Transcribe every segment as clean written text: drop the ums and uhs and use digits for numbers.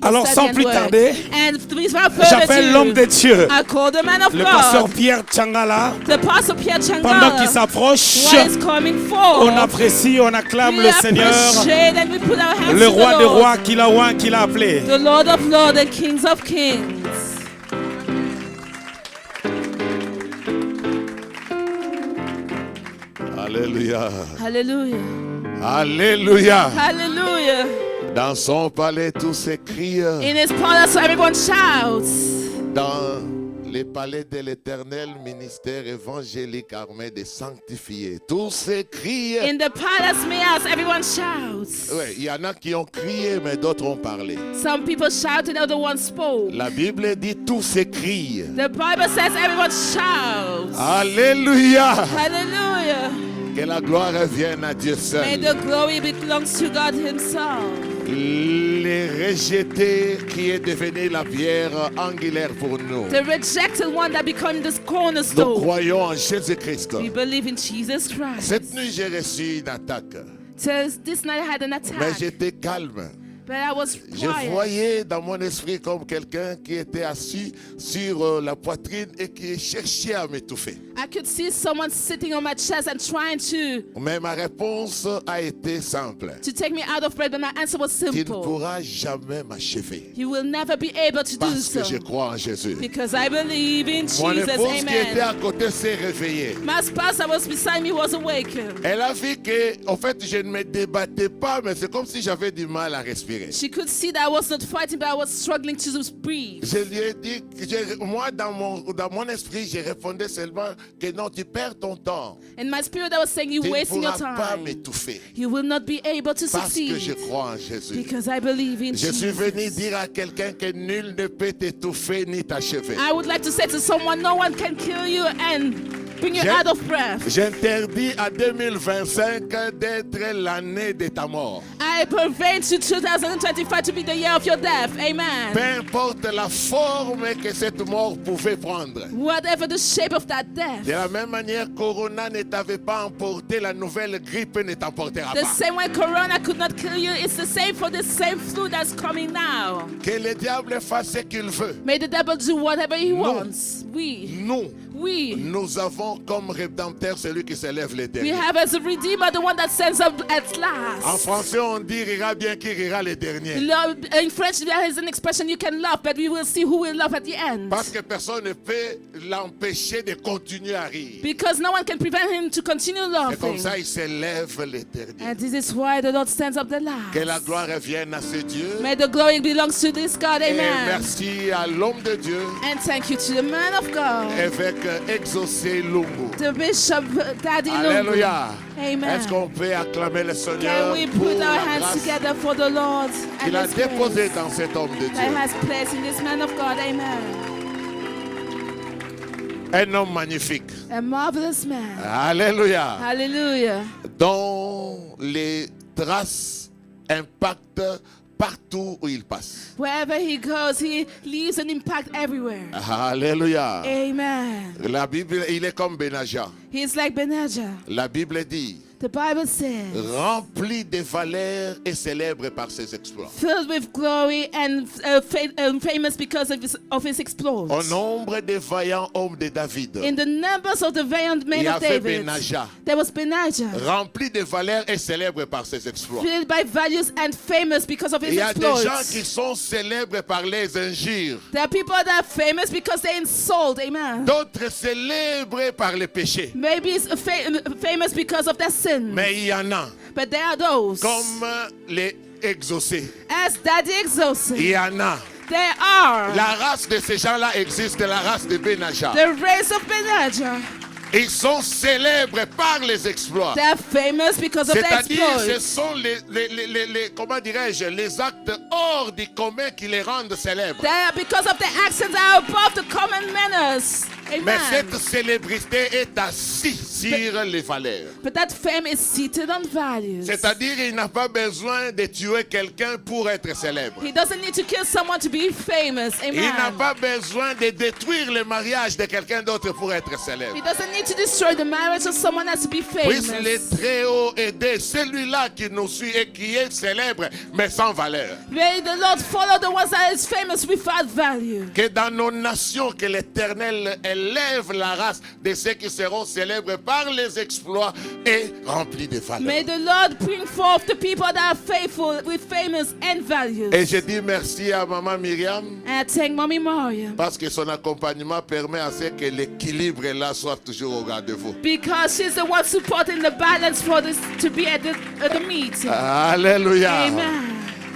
Alors sans plus tarder, And without further j'appelle l'homme de Dieu, I call the man of le pasteur God, Pierre Tchangala. the pastor Pierre Pendant qu'il Changala. s'approche, What is coming forth? on apprécie, on acclame We le Seigneur, appreciate and we put our hands le to roi the des Lord, rois qu'il a appelé. the Lord of Lords and Kings of Kings. Alléluia. Hallelujah. Alléluia. Hallelujah. Dans son palais, tous s'écrient. In his palace, everyone shouts. Dans les palais de l'éternel ministère évangélique armé des sanctifiés, tous s'écrient. In the palace meals, everyone shouts. Oui, il y en a qui ont crié, mais d'autres ont parlé. Some people shouted, other ones spoke. La Bible dit tous s'écrient. The Bible says everyone shouts. Alléluia. Hallelujah. Que la gloire revienne à Dieu May seul. the glory belongs to God himself. Les rejetés qui est devenu la pierre angulaire pour nous. The rejected one that became this Nous cornerstone. croyons en Jésus-Christ. We believe in Jesus Christ. Cette nuit, j'ai reçu une attaque. So this night I had an Mais attack, j'étais calme. but I was Je quiet. voyais dans mon esprit comme quelqu'un qui était assis sur la poitrine et qui cherchait à m'étouffer. I could see someone sitting on my chest and trying Mais ma réponse a été simple. to take me out of breath, but my answer was Tu ne simple. pourras jamais m'achever. You will never be able to do Parce so. que je crois en Jésus. Because I believe in Mon Jesus. épouse qui était Amen. à côté s'est réveillée. My spouse that was beside me was awakened. Elle a vu que, en fait, je ne me débattais pas, mais c'est comme si j'avais du mal à respirer. She could see that I was not fighting, but I was struggling to breathe. Je lui ai dit, moi dans mon esprit, j'ai répondu seulement que non, tu perds ton temps. In my spirit, I was saying, Tu you're ne wasting your pourras pas time. m'étouffer. You will not be able to Parce que je succeed. crois en Jésus. Because I believe in Je suis venu Jesus. dire à quelqu'un que nul ne peut t'étouffer ni t'achever. I would like to say to someone, no one can kill you and bring you out of breath. J'interdis à 2025 d'être l'année de ta mort. I prevent to 2025 to be the year of your death. Peu Amen. importe la forme que cette mort pouvait prendre. Whatever the shape of that De death. la même manière, Corona ne t'avait pas emporté, la nouvelle grippe ne t'emportera The pas. same way Corona could not kill you, it's the same for the same flu that's coming now. Que le diable fasse ce qu'il veut. May the devil do whatever he wants. We Nous avons comme rédempteur celui qui s'élève we l'éternel. have as a redeemer the one that stands up at En last. français, on dit rira bien qui rira le dernier. Love, in French, there is an expression you can laugh, but we will see who will laugh at the end. Parce que personne ne peut l'empêcher de continuer à rire. Because no one can prevent him to continue Et comme laughing. ça, il s'élève l'éternel. And this is why the Lord stands up the Que la last. gloire revienne à ce Dieu. May the glory belongs to this God. Et Amen. merci à l'homme de Dieu, And thank you to the man of God, évêque Exaucé Lungu. the Bishop Daddy Lungu. Alléluia. Amen. Est-ce qu'on peut acclamer le Can Seigneur we pour put our la hands grâce together for the Lord and qu'il a His déposée grace dans cet homme de that Dieu? has placed in this man of God? Amen. Un homme magnifique. A marvelous man. Alléluia. Hallelujah. Dont les traces impactent partout où il passe. Wherever he goes, he leaves an impact everywhere. Alléluia. Amen. La Bible, il est comme Benaja. He's like Benajah. La Bible dit, The Bible says, rempli de valeur et célèbre par ses exploits. filled with glory and famous because of his exploits. Au nombre des vaillants hommes de David, In the numbers of the valiant il men y of avait David, Benaja. there was Benajah, Rempli de valeur et célèbre par ses exploits. filled by values and famous because of Il his y a des gens exploits. qui sont célèbres par les injures. There are people that are famous because they insult, amen. D'autres célèbres par les péchés. Maybe it's famous because of their sin. Mais il y en a, But there are those, comme les exaucés. as Daddy Il exalted, y en a. there are La race de ces gens-là existe, la race de Benaja. the race of Benajah. Ils sont célèbres par les exploits. They are famous because of their C'est-à-dire, ce exploits. sont comment dirais-je, les actes hors du commun qui les rendent célèbres. They are because of their actions are above the common manners. Mais Amen. cette célébrité est assise sur les valeurs. But that fame is seated on values. C'est-à-dire, il n'a pas besoin de tuer quelqu'un pour être célèbre. He doesn't need to kill someone to be famous. Il n'a Amen. pas besoin de détruire le mariage de quelqu'un d'autre pour être célèbre. He doesn't need to destroy the marriage of someone else to be Puisse les famous. Très-Hauts aider celui-là qui nous suit et qui est célèbre, mais sans valeur. May the Lord follow the ones that is famous without value. Que dans nos nations, que l'Éternel élève la race de ceux qui seront célèbres par les exploits et remplis de May valeur. the Lord bring forth the people that are faithful with famous and values. Et je dis merci à Maman Myriam And I thank Mommy Maria parce que son accompagnement permet à ce que l'équilibre là soit toujours au rendez-vous. because she's the one supporting the balance for this to be at the meeting. Alléluia. Amen.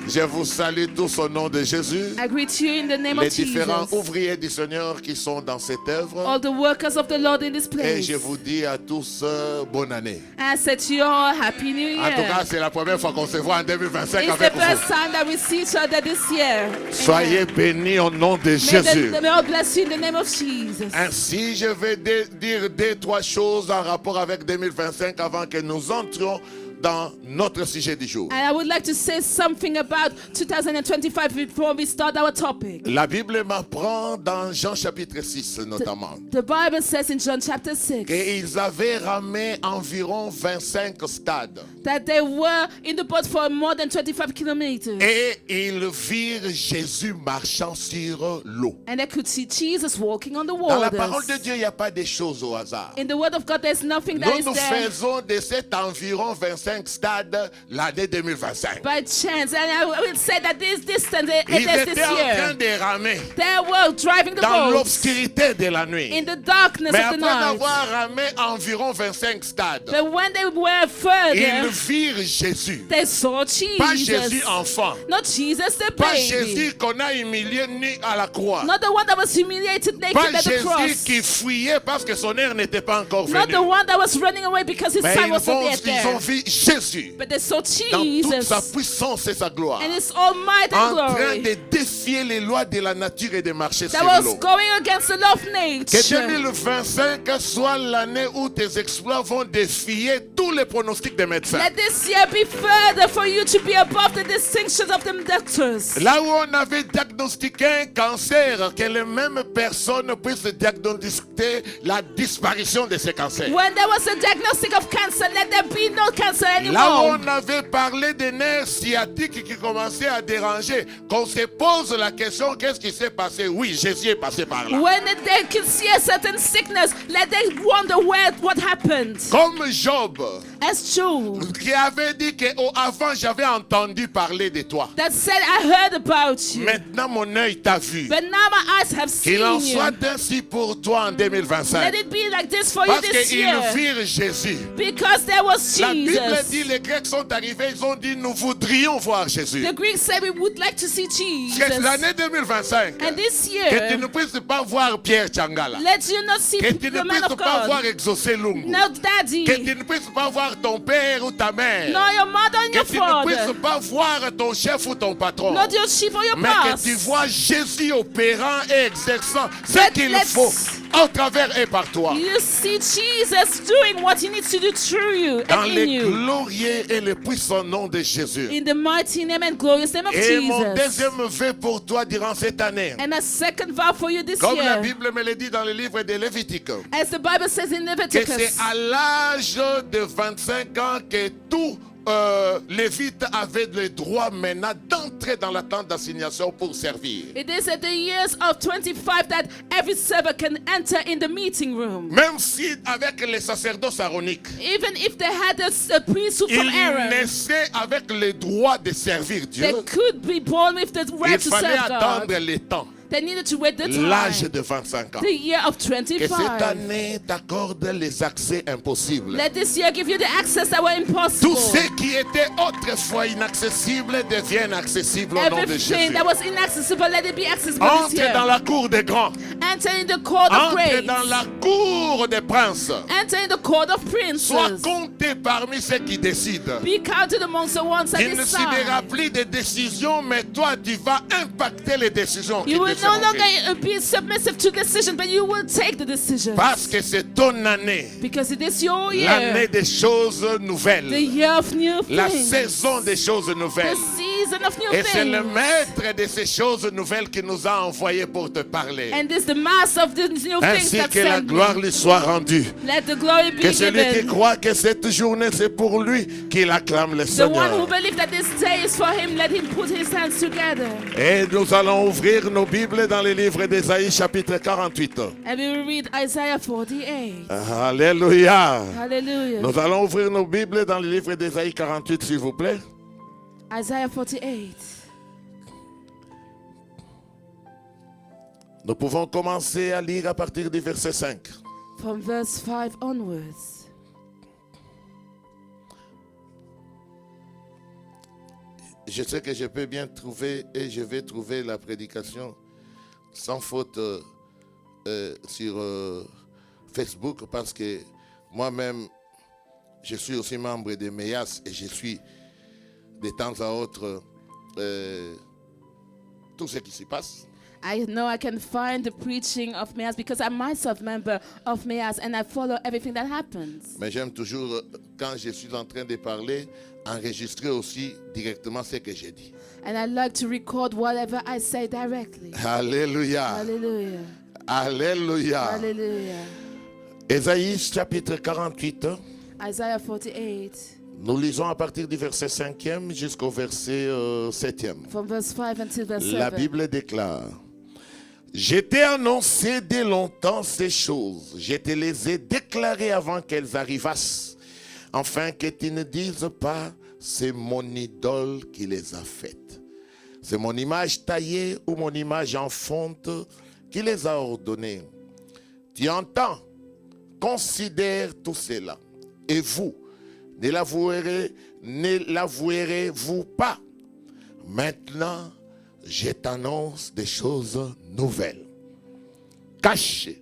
Je vous salue tous au nom de Jésus. I greet you in the name Les of différents Jesus. ouvriers du Seigneur qui sont dans cette œuvre. All the workers of the Lord in this Et place. je vous dis à tous bonne année. I said to you all, Happy New En tout cas, Year. c'est la première fois qu'on se voit en 2025 It's the avec first vous. time that we see each other this year. Soyez bénis au nom de May Jésus. the Lord bless you in the name of Jesus. Ainsi, je vais dire deux, trois choses en rapport avec 2025 avant que nous entrions dans notre sujet du jour. And I would like to say something about 2025 before we start our topic. La Bible m'apprend dans Jean chapitre 6 notamment The Bible says in John chapter 6 qu'ils avaient ramé environ 25 stades that they were in the boat for more than 25 kilometers. et ils virent Jésus marchant sur l'eau. And they could see Jesus walking on the Dans la parole de waters. Dieu, il n'y a pas de choses au hasard. In the word of God, there's nothing that Nous is nous there faisons de cet environ 25 stades l'année 2025. by chance. And I will say that this distance Ils is this étaient en train year. de ramer They were driving the dans boat l'obscurité de la nuit. in the darkness Mais of the après night. avoir ramé environ 25 stades, But when they were ils further, virent Jésus. they saw Pas Jésus Jesus. enfant. Not Jesus the Pas baby. Jésus qu'on a humilié nu à la croix. Not the one that was humiliated naked Pas at the Jésus cross. qui fuyait parce que son heure n'était pas encore Not venue. the one that was running away because his Mais son ils wasn't ont yet there. vu Jésus But they saw dans toute sa Jesus puissance et sa gloire, and his almighty en train glory de défier les lois de la nature et de marcher that sur was l'eau. going against the law of Que nature. 2025 soit l'année où tes exploits vont défier tous les pronostics des médecins. Let this year be further for you to be above the distinctions of the doctors. Là où on avait diagnostiqué un cancer, que les mêmes personnes puissent diagnostiquer la disparition de ce cancer. When there was a diagnostic of cancer, let there be no cancer Là où anymore. on avait parlé des nerfs sciatiques qui commençaient à déranger, qu'on se pose la question, qu'est-ce qui s'est passé? Oui, Jésus est passé par là. When they can see a certain sickness, let them wonder what happened. Comme Job, As Job qui avait dit que avant j'avais entendu parler de toi. that said, I heard about you, Maintenant mon œil t'a vu. but now my eyes have Qu'il en seen soit you. ainsi pour toi en 2025. Let it be like this for you Parce this qu'ils year. virent Jésus. Because there was La Bible dit, Jesus. les Grecs sont arrivés, ils ont dit, nous voudrions voir Jésus. The Greeks said we would like to see Que Jesus. l'année 2025, And this que tu year, ne puisses pas voir Pierre Changala. let you not see Que tu ne the man puisses of pas voir God. Exaucé Lungu. No daddy. Que tu ne puisses pas voir ton père ou ta mère. Nor your mother and Que your tu ne puisses father. pas voir ton chef ou ton patron. Not your chief or your Mais que boss. tu vois Jésus opérant et exerçant ce But qu'il let's- faut au travers et par toi. You see Jesus doing what he needs to do through you Dans and in le you. glorieux et le puissant nom de Jésus. In the mighty name and glorious name of Et mon Jesus. deuxième vœu pour toi durant cette année, And a second vow for you this comme la year. Bible me le dit dans le livre de Lévitique, As the Bible says in que Leviticus. c'est à l'âge de 25 ans que tout Lévite avait le droit maintenant d'entrer dans la tente d'assignation pour servir. It is at the years of 25 that every servant can enter in the meeting room. Même si avec les sacerdoces aaroniques, Even if they had a priesthood from il Aaron, naissait avec le droit de servir Dieu. they could be born with the Il right to fallait serve attendre God. le temps, They needed to wait the l'âge time. de 25 ans. The year of Que cette 25. année t'accorde les accès impossibles. Let this year give you the access that were impossible. Tout ce qui était autrefois inaccessible devienne accessible au nom de Everything Jésus. that was inaccessible, let it be accessible this Entre dans year. la cour des grands. Enter in the court of Entre grace. dans la cour des princes. Enter in the court of Sois princes. compté parmi ceux qui décident. Be counted amongst the ones that Il ne subira decide. plus de décisions, mais toi, tu vas impacter les décisions qui You will te no seront prises. longer be submissive to decision, but you will take the decision. Parce que c'est ton année. Because it is your L'année year. des choses The nouvelles. year of new La things. saison des choses The nouvelles. season of new Et c'est le things. maître de ces choses nouvelles qui nous a envoyés pour te parler. And this the master of these new things Ainsi that que la sent gloire me. lui soit rendue. Let the glory be Que celui qui given. croit que cette journée c'est pour lui, qu'il acclame le The one who Seigneur. believes that this day is for him, let him put his hands together. Et nous allons ouvrir nos Bibles dans le livre d'Ésaïe chapitre 48. And we will read Isaiah 48. Alléluia. Hallelujah. Nous allons ouvrir nos Bibles dans le livre d'Ésaïe 48, s'il vous plaît. Isaiah 48. Nous pouvons commencer à lire à partir du verset 5. From verse 5 onwards. Je sais que je peux bien trouver et je vais trouver la prédication sans faute sur Facebook parce que moi-même, je suis aussi membre de MEAS et je suis de temps à autre tout ce qui s'y passe. I know I can find the preaching of Meas because I'm myself member of Meas and I follow everything that happens. Mais j'aime toujours, quand je suis en train de parler, enregistrer aussi directement ce que j'ai dit. And I like to record whatever I say directly. Alléluia. Hallelujah. Alléluia. Hallelujah. Ésaïe chapitre 48. Isaiah 48. Nous lisons à partir du verset 5e jusqu'au verset 7e. From verse 5 until verse 7. La Bible déclare: Je t'ai annoncé dès longtemps ces choses. Je te les ai déclarées avant qu'elles arrivassent, afin que tu ne dises pas, c'est mon idole qui les a faites. C'est mon image taillée ou mon image en fonte qui les a ordonnées. Tu entends, considère tout cela. Et vous, ne l'avouerez-vous pas? Maintenant, je t'annonce des choses nouvelles, cachées,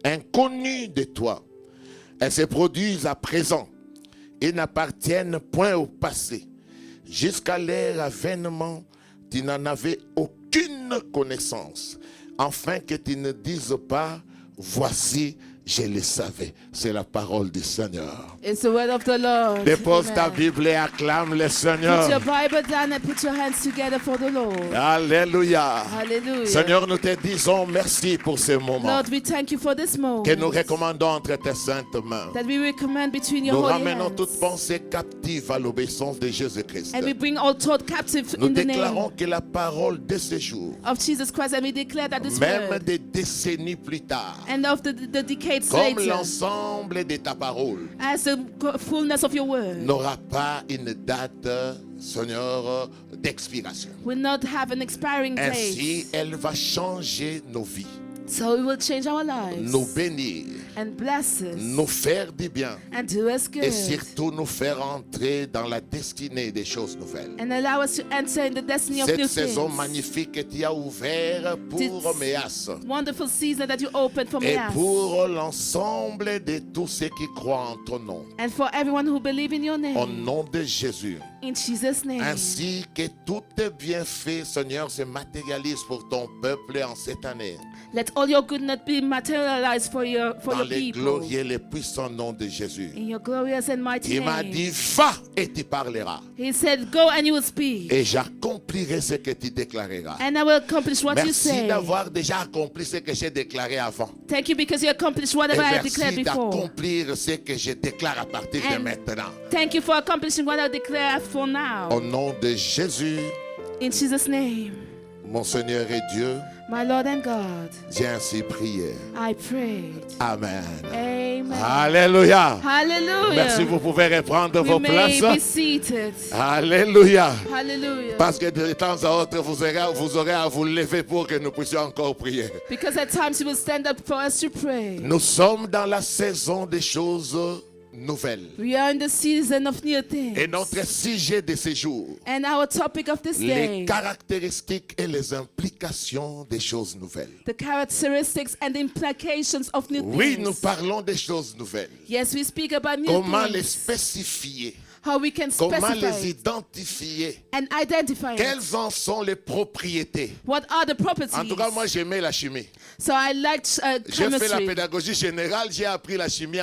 inconnues de toi. Elles se produisent à présent et n'appartiennent point au passé. Jusqu'à leur avènement, tu n'en avais aucune connaissance, afin que tu ne dises pas, voici, je le savais. C'est la parole du Seigneur. It's the word of the Lord. Dépose ta Amen. Bible et acclame le Put your Seigneur. Bible down and put your hands together for the Lord. Alléluia. Hallelujah. Seigneur, nous te disons merci pour ce moment Lord, we thank you for this moment que nous recommandons entre tes saintes mains. that we recommend between your Nous holy ramenons hands. toute pensée captive à l'obéissance de Jésus-Christ. And we bring all thought captive Nous in the déclarons name que la parole de ce jour, of Jesus Christ, and we declare that this même word des décennies plus tard, and of the decades comme later, l'ensemble de ta parole, as the fullness of your word, n'aura pas une date, Seigneur, d'expiration. will not have an expiring Ainsi, date. elle va changer nos vies, So it will change our lives nous bénir, and bless us nous faire du bien and do us good et surtout nous faire entrer dans la destinée des choses nouvelles. and allow us to enter in the destiny of new Cette saison things. magnifique que tu as ouverte pour This MEAS Wonderful season that you opened for et me pour l'ensemble de tous ceux qui croient en ton nom. and for everyone who believe in your Au name. nom de Jésus. In Jesus' name. Ainsi que tout bienfait, Seigneur, se matérialise pour ton peuple en cette année. Let all your goodness be materialized for your Dans les people. glorieux et les puissants noms de Jésus. In your glorious and mighty Il m'a name. dit, va et tu parleras. He said, go and you will speak. Et j'accomplirai ce que tu déclareras. And I will accomplish what you Merci say. d'avoir déjà accompli ce que j'ai déclaré avant. Thank you because you accomplished Et whatever I declared merci before. d'accomplir ce que je déclare à partir de And maintenant. Thank you for accomplishing what I declare for now. Au nom de Jésus, In Jesus' name. mon Seigneur et Dieu, My Lord and God, j'ai ainsi prié. I prayed. Amen. Amen. Alléluia. Hallelujah. Merci, vous pouvez reprendre We vos may be places. seated. Alléluia. Hallelujah. Parce que de temps à autre, vous aurez à vous lever pour que nous puissions encore prier. Because at times you will stand up for us to pray. Nous sommes dans la saison des choses nouvelles. We are in the season of new Et things. notre sujet de ce jour, And our topic of this les day, caractéristiques et les implications des choses nouvelles. the characteristics and implications of new Oui, nous things. parlons des choses nouvelles. Yes, we speak about new Comment les things. spécifier? How we can Comment les specify identifier? and identify it. Quelles en sont les propriétés? What are the En properties? tout cas, moi, j'aimais la chimie. So I liked J'ai fait la chemistry. pédagogie générale, j'ai appris la chimie,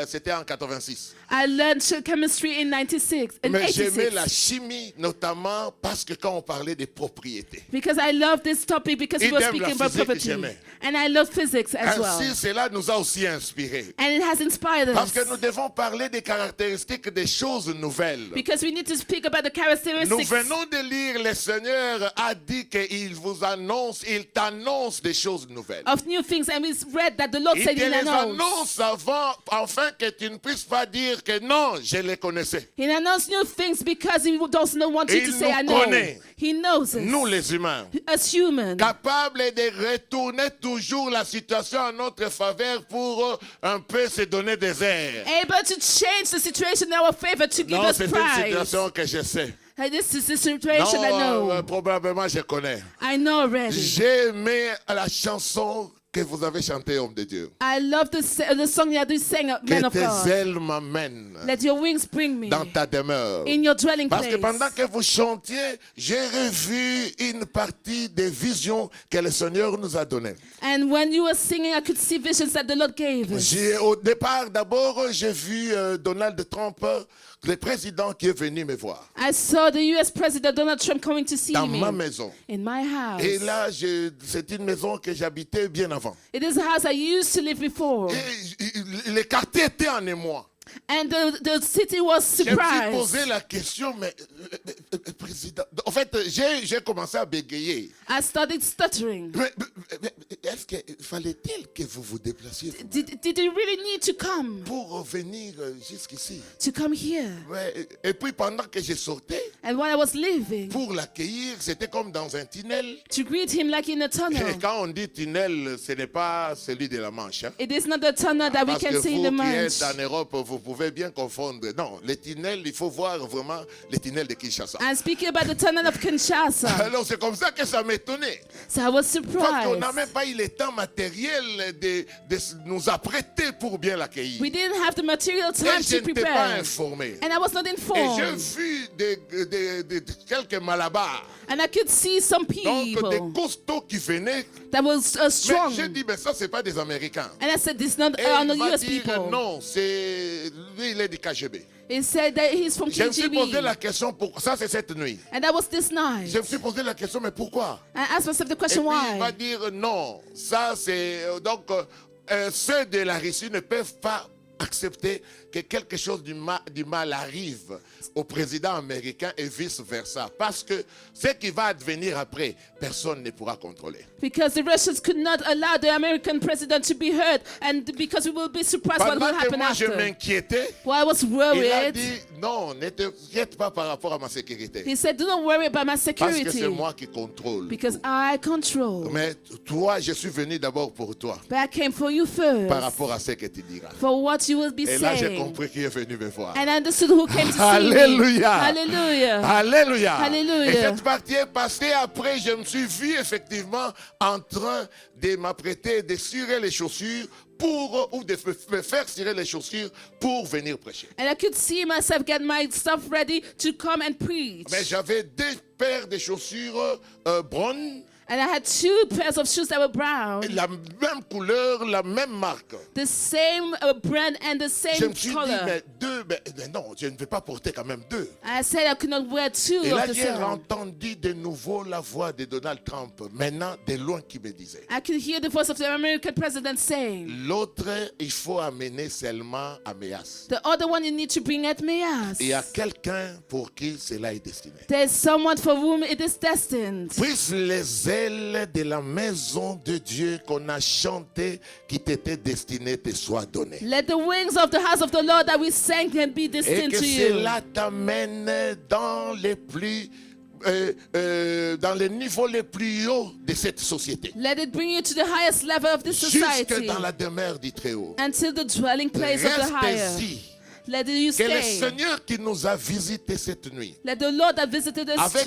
c'était en 86. I learned chemistry in 96, in Mais j'aimais 86. la chimie, notamment parce que quand on parlait des propriétés. Because I love this topic because we were Idem, la speaking about physique, property. j'aimais. And I love physics as well. Ainsi, cela nous a aussi inspirés. And it has inspired Parce us. que nous devons parler des caractéristiques des choses nouvelles. Because we need to speak about the Nous characteristics. venons de lire, le Seigneur a dit qu'il vous annonce, il t'annonce des choses nouvelles. Of new things, and we read that the Lord Il said te in les announce. annonce avant, afin que tu ne puisses pas dire que non, je les connaissais. He announced new things because he does not want you Il to say, I nous know. connaît. He knows us. Nous les humains, As human. capables de retourner toujours la situation en notre faveur pour un peu se donner des airs. Able to change the situation in our favor to give Non, us c'est une prize. situation que je sais. Hey, this is the situation I Non, know. probablement je connais. I know already. J'ai aimé la chanson que vous avez chantée, homme de Dieu. I love the song that you sang, Man Que of tes God. ailes m'amènent Let your wings bring me dans ta demeure. in your dwelling Parce que place. pendant que vous chantiez, j'ai revu une partie des visions que le Seigneur nous a données. And when you were singing, I could see visions that the Lord gave us. Au départ, d'abord, j'ai vu Donald Trump, le président qui est venu me voir I saw the US President Donald Trump coming to see dans me ma maison. in my house. Et là, c'est une maison que j'habitais bien avant. It is a house I used to live before. Et le quartier était en émoi. And the city was Je me suis surprised. posé la question, mais président. En fait, j'ai commencé à bégayer. I started stuttering. Mais est-ce qu'il fallait-il que vous vous déplaciez Did you really need to come pour venir jusqu'ici? to come here? Ouais, et puis pendant que je sortais, And while I was leaving, pour l'accueillir, c'était comme dans un tunnel. to greet him like in a Et tunnel. quand on dit tunnel, ce n'est pas celui de la Manche. Hein? It is not the tunnel that we Parce que can see in vous the qui Manche. êtes en Europe, vous pouvez bien confondre. Non, les tunnels, il faut voir vraiment les tunnels de Kinshasa. I'm speaking about the tunnel of Kinshasa. Alors c'est comme ça que ça m'étonnait. So I was Parce qu'on n'a surprised. même pas eu le temps matériel de nous apprêter pour bien l'accueillir. We didn't have the material Et time je to n'étais pas prepare. informé. And I was not Et j'ai informed. vu quelques malabars. And I could see some Donc des people costauds qui venaient. that was Mais strong. j'ai dit, mais ça, c'est pas des Américains. And I said, this is not Et are il not m'a US dit, people. non, lui, il est du KGB. He said that he's from Je me suis posé KGB. la question, ça c'est cette nuit. And that was this night. Je me suis posé la question, mais pourquoi? I asked myself the Et question, puis il va why? dire, non, ça c'est... Donc, ceux de la Russie ne peuvent pas accepter que quelque chose du mal arrive au président américain et vice-versa. Parce que ce qui va advenir après, personne ne pourra contrôler. Because the Russians could not allow the American president to be heard, and because we will be surprised what will Pendant que happen moi je after. m'inquiétais, Well, I was il a worried. dit, non, ne t'inquiète pas par rapport à ma sécurité. He said, do not worry about my Parce que security. c'est moi qui contrôle. Because I control. Mais toi, je suis venu d'abord pour toi, But I came for you first. par rapport à ce que tu diras. For what you will be Et là, j'ai saying. compris qui est venu me voir. And I understood who came to see me. Alléluia. Hallelujah. Alléluia. Alléluia. Et cette partie est passée après, je me suis vu effectivement en train de m'apprêter, de cirer les chaussures ou de me faire cirer les chaussures pour venir prêcher. And I could see myself get my stuff ready to come and preach. Mais j'avais deux paires de chaussures brunes, And I had 2 pairs of shoes that were brown. la même couleur, la même marque. The same brand and the Je same me suis dit, color. mais non, je ne vais pas porter quand même deux. I said I could not wear 2 Et of là, the j'ai same. entendu de nouveau la voix de Donald Trump, maintenant de loin qui me disait, I could hear the voice of the American president saying, l'autre, il faut amener seulement à Méas. the other one you need to bring at Meas. Il y a quelqu'un pour qui cela est destiné. There's someone for whom it is destined. Puisse les ailes de la maison de Dieu qu'on a chanté qui t'était destinée te soient données. Let the wings of the house of the Lord that we sang can be Et destined que to you. cela t'amène dans les niveaux les plus hauts de cette société. Let it bring you to the highest level of this Jusque society. dans la demeure du Très-Haut. Until the dwelling place of the higher. Reste-y Let you Que le stay. Seigneur qui nous a visités cette nuit, Let the Lord that visited us avec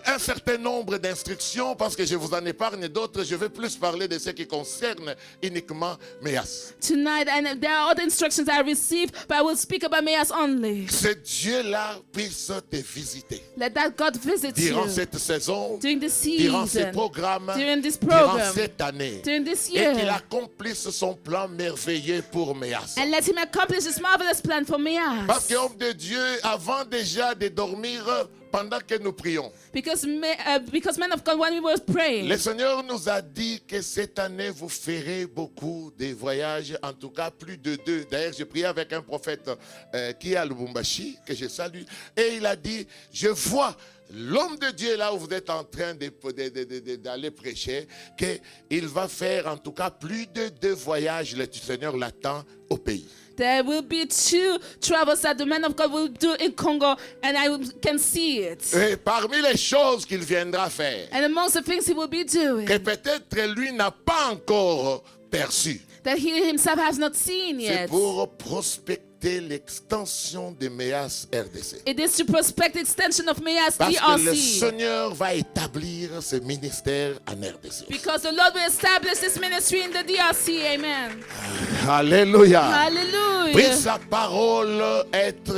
un certain nombre d'instructions, parce que je vous en épargne d'autres, je vais plus parler de ce qui concerne uniquement Méas. tonight, and there are other instructions I received, but I will speak about Meas only. Ce Dieu-là puisse te visiter Let that God visit durant you cette saison, during this durant ces season, programmes, during this durant program, cette année, during this et qu'il year, accomplisse son plan merveilleux pour Méas. and let Him accomplish His marvelous plan for Parce Meas. qu'homme de Dieu, avant déjà de dormir, pendant que nous prions, Because men of God, when we were praying, le Seigneur nous a dit que cette année, vous ferez beaucoup de voyages, en tout cas plus de 2. D'ailleurs, j'ai prié avec un prophète qui est à Lubumbashi, que je salue, et il a dit, je vois l'homme de Dieu là où vous êtes en train d'aller prêcher, qu'il va faire en tout cas plus de 2 voyages, le Seigneur l'attend au pays. there will be 2 travels that the man of God will do in Congo, and I can see it. Et parmi les choses qu'il viendra faire, And amongst the things He will be doing, que peut-être lui n'a pas encore perçu, that He Himself has not seen c'est yet. pour prospecter l'extension de MEAS RDC. It is to prospect extension of Meas Parce que le DRC. Seigneur va établir ce ministère en RDC. Because the Lord will establish this ministry in the DRC. Amen. Alléluia. Hallelujah. Puisse sa parole être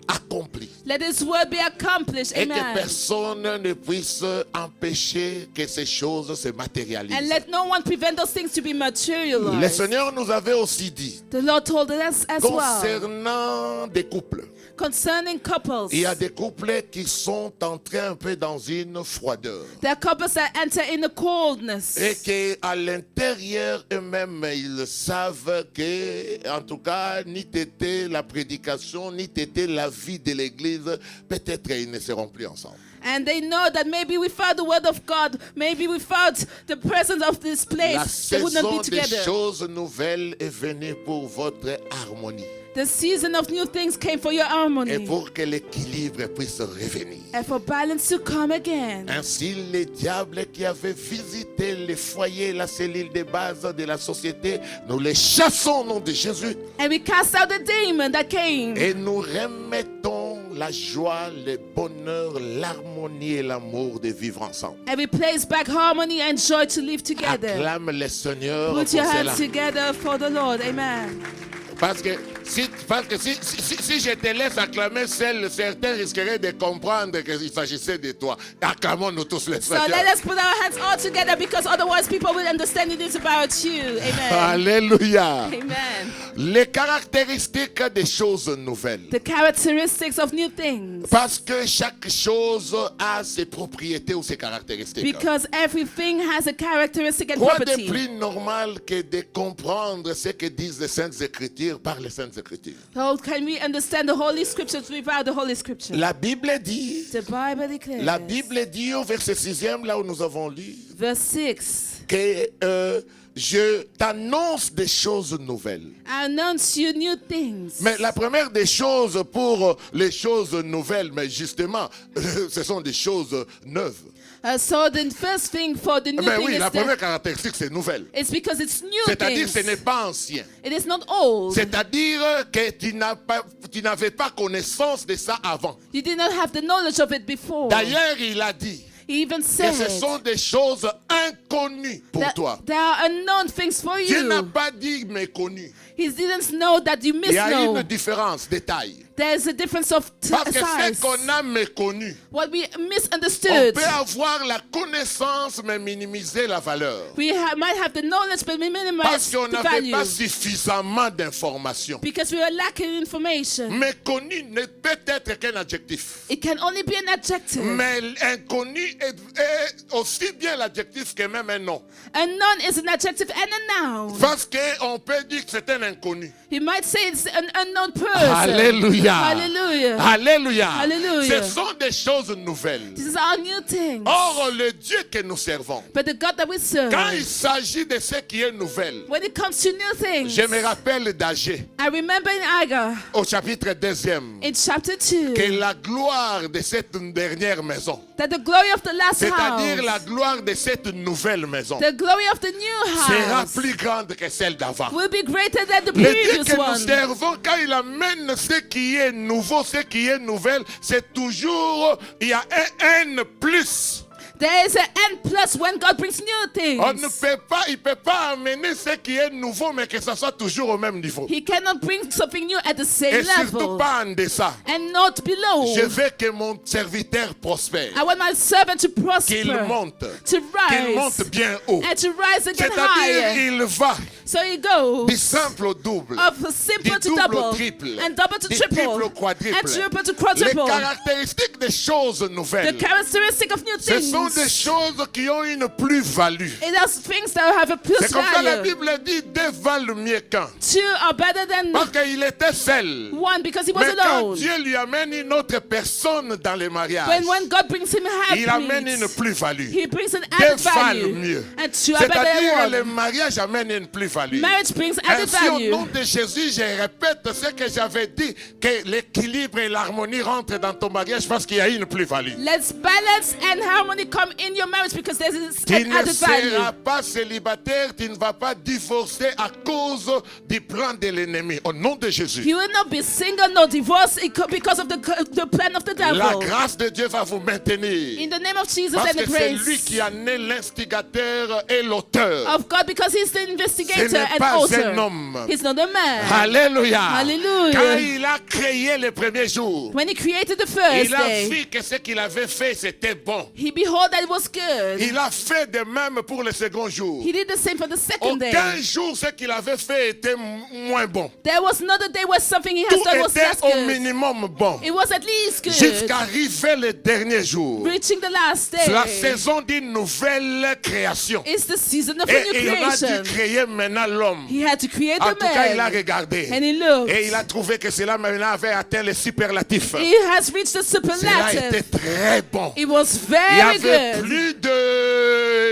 accomplie. Let His word be accomplished. Et que Amen. personne ne puisse empêcher que ces choses se And matérialisent. let no one prevent those things to be Le materialized. Seigneur nous avait aussi dit, The Lord told us as well concernant des couples, concerning couples. il y a des couples qui sont entrés un peu dans une froideur. There are couples that enter in the coldness. Et qu'à l'intérieur eux-mêmes, ils savent que, en tout cas, ni t'était la prédication, ni t'était la vie de l'Église, peut-être ils ne seront plus ensemble. And they know that maybe without the word of God, maybe without the presence of this La place, they would not saison be des together. choses nouvelles est venue pour votre harmonie The season of new things came for your et harmony pour que l'équilibre puisse revenir. and for balance to come again. Ainsi, les diables qui avaient visité les foyers, la cellule de base de la société, nous les chassons au nom de Jésus And we cast out the demon that came. et nous remettons la joie, le bonheur, l'harmonie et l'amour de vivre ensemble. And we place back harmony and joy to live together. Acclame le Seigneur pour Put your cela. hands together for the Lord. Amen. Parce que si je te laisse acclamer seul, certains risqueraient de comprendre qu'il s'agissait de toi. Acclamons-nous tous le So Seigneur. let us put our hands all together because otherwise people will understand it is about you. Amen. Alléluia. Amen. Les caractéristiques des choses nouvelles. The characteristics of new things. Parce que chaque chose a ses propriétés ou ses caractéristiques. Because everything has a characteristic and Quoi de property. plus normal que de comprendre ce que disent les Saintes Écritures par les Saintes Écritures? How can we understand the Holy Scriptures without the Holy Scripture? La Bible dit, The Bible declares, la Bible dit au verset 6e, là où nous avons lu, verse 6, que je t'annonce des choses nouvelles. I announce you new things. Mais la première des choses pour les choses nouvelles, mais justement, ce sont des choses neuves. So the first thing for the new Mais thing oui, is la that première caractéristique, c'est nouvelle. it's because it's new C'est-à-dire things. ce n'est pas ancien. It is not old. C'est-à-dire que tu n'avais pas connaissance de ça avant. You did not have the knowledge of it before. D'ailleurs, il a dit He even que said ce sont des choses inconnues pour that toi. there are unknown things for Dieu n'a you. pas dit méconnues. He didn't know that you Il y a know. une différence, détail. There's a difference of Parce que size. ce qu'on a méconnu, What we on misunderstood. peut avoir la connaissance mais minimiser la valeur. We might have the knowledge, but we Parce minimize qu'on the n'avait value. pas suffisamment d'informations. Because we are lacking information. Méconnu ne peut être qu'un adjectif. It can only be an adjective. Mais inconnu est aussi bien l'adjectif que même un nom. Unknown is an adjective and a noun. Parce qu'on peut dire que c'est un inconnu. You might say it's an unknown person. Alléluia. Alléluia. Hallelujah. Alléluia. Hallelujah. Ce sont des choses nouvelles. This is all new things. Or, le Dieu que nous servons, But the God that we serve, quand il s'agit de ce qui est nouvelle, when it comes to new things, je me rappelle d'Agé, I remember in Agar, au chapitre 2, in chapter 2, que la gloire de cette dernière maison, that the glory of the last c'est-à-dire la house, gloire de cette nouvelle maison, the glory of the new sera house, plus grande que celle d'avant. will be greater than the Le Dieu previous que nous one. servons, quand il amène ce qui est nouveau, ce qui est nouvelle, c'est toujours, il y a un N plus. There is an N plus when God brings new things. On ne peut pas, il ne peut pas amener ce qui est nouveau, mais que ça soit toujours au même niveau. He cannot bring something new at the same Et surtout level pas en deçà. and not below. Je veux que mon serviteur prospère, I want my servant to qu'il prosper, monte, to qu'il monte rise, bien haut. and to rise again C'est-à-dire, higher. il va So he goes du simple au double, of simple du to double au double, triple, and double to du triple au triple, quadruple. and triple to Les quadruple. caractéristiques des choses The nouvelles, characteristic of new ce things, sont des choses qui ont une plus-value. it has things that have a plus C'est comme ça la value. Bible dit, deux valent mieux qu'un. Two are better than Parce qu'il était seul. one because he was Mais quand alone. Dieu lui amène une autre personne dans le mariage, When God brings him il amène une helpmeet, plus-value. he brings an Deux added valent value. mieux. And two are better C'est-à-dire than le one. mariage amène une plus-value. Marriage brings added Ainsi, au value. nom de Jésus, je répète ce que j'avais dit, que l'équilibre et l'harmonie rentrent dans ton mariage parce qu'il y a une plus-value. Let's balance and harmony come in your marriage because there's Tu an ne added value. seras pas célibataire, tu ne vas pas divorcer à cause du plan de l'ennemi. Au nom de Jésus. You will not be single, no divorce because of the plan of the La devil. grâce de Dieu va vous maintenir. In the name of Jesus Parce and the que c'est lui grace qui en est l'instigateur et l'auteur. of God because he's the Ce investigator n'est and pas author. un homme. He's not a man. Alléluia. Hallelujah. Quand il a créé le premier jour, When he created the first il a day, vu que ce qu'il avait fait, c'était bon. he behold that it was good. Il a fait de même pour le second jour. He did the same for the second day. Aucun jour, ce qu'il avait fait était moins bon. There was not a day where something he has Tout done was était less au good. minimum bon. It was at least good. Jusqu'à arriver le dernier jour. Reaching the last day. La saison d'une nouvelle création. It's the season of a Et new il a creation. dû créer maintenant l'homme. He had to create En the tout cas, il a man. regardé. And he looked. Et il a trouvé que cela maintenant avait atteint le superlatif. He has reached the Cela était superlative. très bon. It was Il n'y very avait good. plus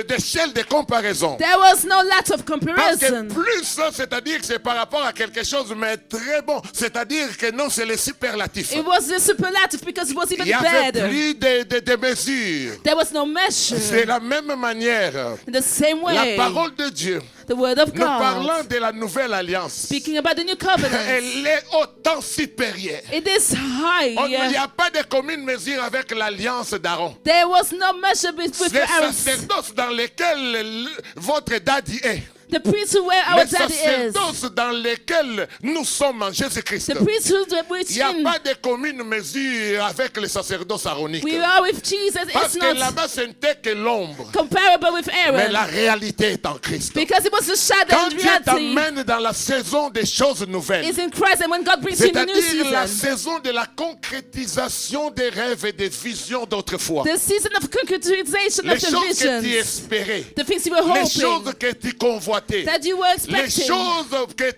d'échelle de comparaison. There was no lot of Parce que comparison. plus, c'est-à-dire que c'est par rapport à quelque chose, mais très bon. C'est-à-dire que non, c'est le superlatif. It was the superlative because it was Il even n'y avait better. plus de mesures. There was no measure. C'est la même manière. In the same La way, parole de Dieu, the word of nous parlons God, de la nouvelle alliance. speaking about the new covenant, Elle est autant supérieure. it is Il n'y high. a pas de commune mesure avec l'alliance d'Aaron. There was no measure with Les Aaron. sacerdoces dans lesquels votre daddy est. The priesthood where our Les daddy is. sacerdoces dans lesquels nous sommes en Jésus-Christ. The priesthood which Il n'y a in pas de commune mesure avec le sacerdoce aaronique. we are with Jesus. Parce It's que not là-bas, ce n'était que l'ombre. comparable with Mais la Aaron réalité est en Christ. because it was the shadow Quand and Dieu reality t'amène dans la saison des choses nouvelles, is in Christ, and when God brings you in a new c'est-à-dire la season, saison de la concrétisation des rêves et des visions d'autrefois, the season of concretization les of the choses que tu visions, espérais, the things you were les choses hoping, que tu convoitais, that you were les expecting, choses que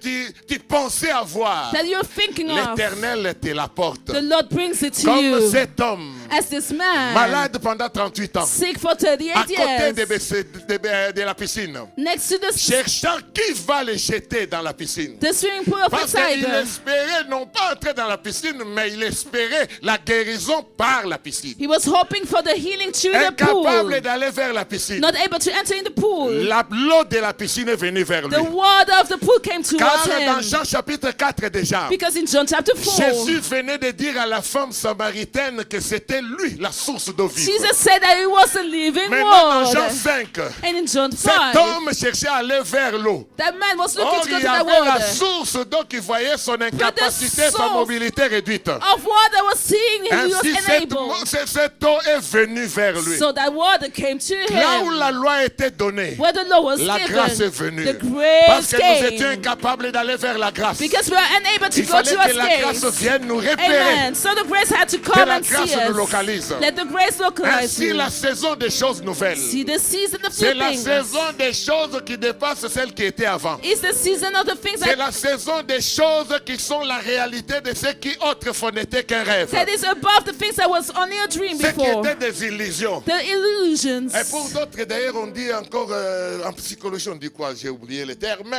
tu pensais avoir, that you're thinking of, l'Éternel te l'apporte. the Lord brings it to Comme you. cet homme, As this man, malade pendant 38 ans, sick for à 38 côté years, de la piscine, next to cherchant qui va le jeter dans la piscine. the swimming pool of Parce a qu'il tiger. espérait non pas entrer dans la piscine, mais il espérait la guérison par la piscine. He was hoping for the healing through the pool, Incapable d'aller vers la piscine. not able to enter in the pool. L'eau de la piscine est venue vers lui. The water of the pool came Car towards dans him. Jean chapitre 4 déjà, Because in John chapter 4, Jésus venait de dire à la femme samaritaine que c'était lui la source d'eau vive. Jesus said that it was a living Maintenant dans Jean water. 5, And in John cet 5, homme cherchait à aller vers l'eau. that man was Or, looking to go il to y that avait la water. source d'eau qui voyait son incapacité, sa source mobilité réduite. Of water was seeing him, he was Ainsi, enabled. cette eau est venue vers lui. So that water came to Là où him. la loi était donnée, Where the law was la grâce est given, venue. the Parce grace que nous étions came. incapables d'aller vers la grâce. Because we are unable to Il go fallait to que us la grâce gates. vienne nous repérer. Amen. So the grace had to Que come la and see grâce nous us. localise. Let the grace localize Ainsi, you. la saison des choses nouvelles. See the season of C'est new la things. saison des choses qui dépassent celles qui étaient avant. It's the season of the things C'est that, la saison des choses qui sont la réalité de ce qui autrefois n'était qu'un rêve. that is above the things that was only a dream Ce qui before. étaient des illusions. The illusions. Et pour d'autres, d'ailleurs, on dit encore, en psychologie, on dit quoi? J'ai oublié le terme.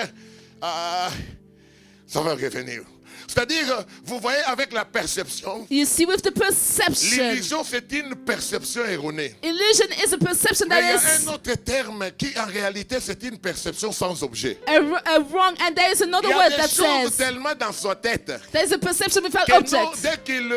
Ça va revenir. C'est-à-dire, vous voyez, avec la perception, You see, with the perception. l'illusion, c'est une perception erronée. Illusion is a perception Mais il y that a is un autre terme qui, en réalité, c'est une perception sans objet. a wrong, and there is Il another y a word des that choses says tellement dans sa tête there is a perception without que non, objects. dès qu'il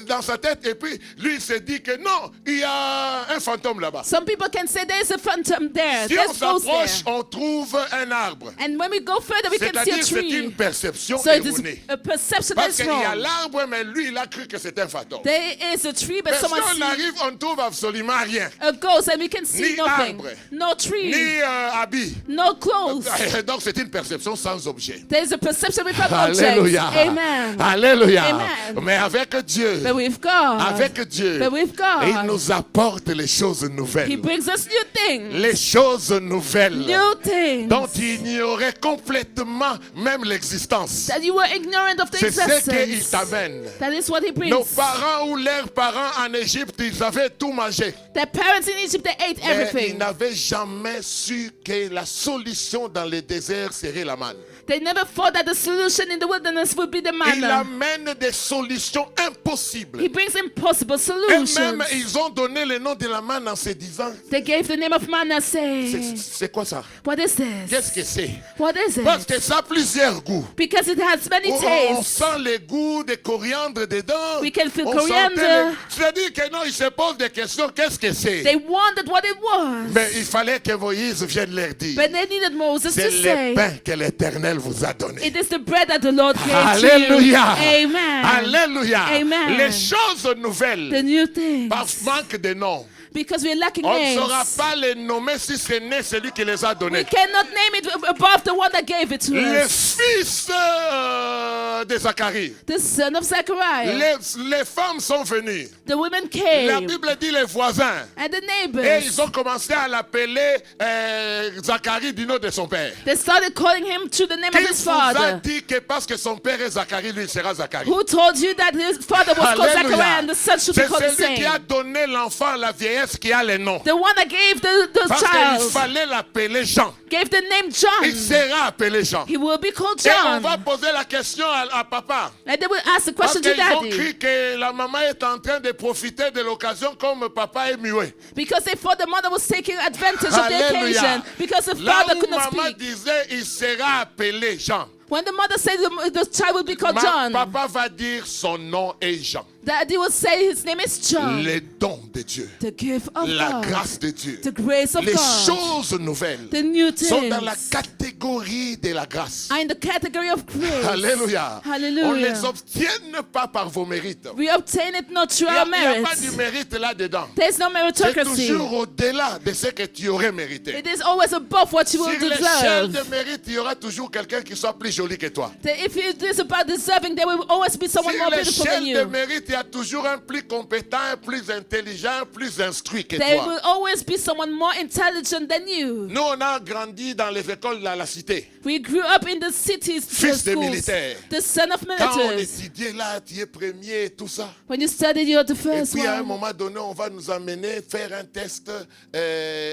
dans sa tête, et puis lui, il se dit que non, il y a un fantôme là-bas. Some people can say there is a phantom there. Si on Let's go s'approche, there. on trouve un arbre. And when we go further, we can see C'est-à-dire a c'est une tree. perception So it is erronée. a perception that Parce is qu'il y a wrong. l'arbre, mais lui, il a cru que c'était un fantôme. There is a tree, but Mais si someone on sees arrive, on ne trouve absolument rien. a ghost and we can see Ni nothing. arbre. No tree. Ni habit. No clothes. Donc c'est une perception sans objet. There is a perception without objects. Alléluia. Amen. Alléluia. Amen. Mais avec Dieu, But with God, avec Dieu, but with God, il nous apporte les choses He nouvelles. brings us new things. Les choses nouvelles New things. dont il ignorait complètement même l'existence. That you were ignorant of the C'est ce qu'il existence. t'amène. That is what He brings. Nos parents ou leurs parents en Égypte, ils avaient tout mangé. Their parents in Egypt, they ate Mais ils everything. n'avaient jamais su que la solution dans le désert serait la manne. They never thought that the solution in the wilderness would be the Il manna. amène des solutions impossibles. He brings impossible Et solutions. même, ils ont donné le nom de la manne en se disant, They gave the name of manna, saying, c'est quoi ça? what is this? Qu'est-ce que c'est? What is Parce it? que ça a plusieurs goûts. Because it has many On tastes. sent les goûts de coriandre dedans. We can feel On sentait coriander. C'est-à-dire que non, ils se posent des questions. Qu'est-ce que c'est? They wondered what it was. Mais il fallait que Moïse vienne leur dire. But they needed Moses C'est to le say, pain que l'Éternel vous a donné. it is the bread that the Lord gave Alléluia. to you. Amen. Alléluia. Amen. Les choses The nouvelles, new things. par manque de nom, Because we're lacking on ne names. saura pas les nommer si ce n'est celui qui les a We donnés. cannot name it above the one that gave it to Les us. fils de Zacharie, The son of Zechariah. les femmes sont venues. The women La came. Bible dit les voisins. And the Et neighbors. ils ont commencé à l'appeler Zacharie du nom de son père. They started calling him to the name Qui of his vous a father. dit que parce que son père est Zacharie, lui il sera Zacharie? Who told you that his father was called Alléluia. Zechariah and the son should be C'est called the celui qui a same? donné l'enfant à la vieillesse qui a les noms. The one that gave the Parce qu'il child fallait l'appeler Jean. gave the name Il John. sera appelé Jean. He will be called Et on John. va poser la question à papa. And they will ask the Parce question to qu'ils ont daddy. cru que la maman est en train de profiter de l'occasion comme papa est muet. Because they thought the mother was taking advantage of the Alléluia. occasion. Because the Là father où could not maman speak. disait il sera appelé Jean. When the mother said the child will be called John, Papa va dire son nom est Jean. daddy will say his name is John. Les dons de Dieu. The gift of La God. grâce de Dieu. The grace of Les God. choses nouvelles The new sont dans la things catégorie de la grâce. are in the category of grace. Alléluia. On ne Hallelujah. les obtient pas par vos mérites. We obtain it not through Il our n'y a pas merits. du mérite là-dedans. There's no C'est meritocracy. toujours au-delà de ce que tu aurais mérité. It is always above what you Sur will l'échelle deserve. de mérite, il y aura toujours quelqu'un qui soit plus joli que toi. If it is about deserving, there will always be someone Sur more beautiful than l'échelle de you. mérite, il y a toujours un plus compétent, un plus intelligent, un plus instruit que There toi. will always be someone more intelligent than you. Nous, on a grandi dans les écoles de la cité. We grew up in the cities, Fils the de schools, militaires. the son of Quand on militaries. étudiait là, tu es premier et tout ça. When you studied, you're the Et first puis à un one. moment donné, on va nous amener faire un test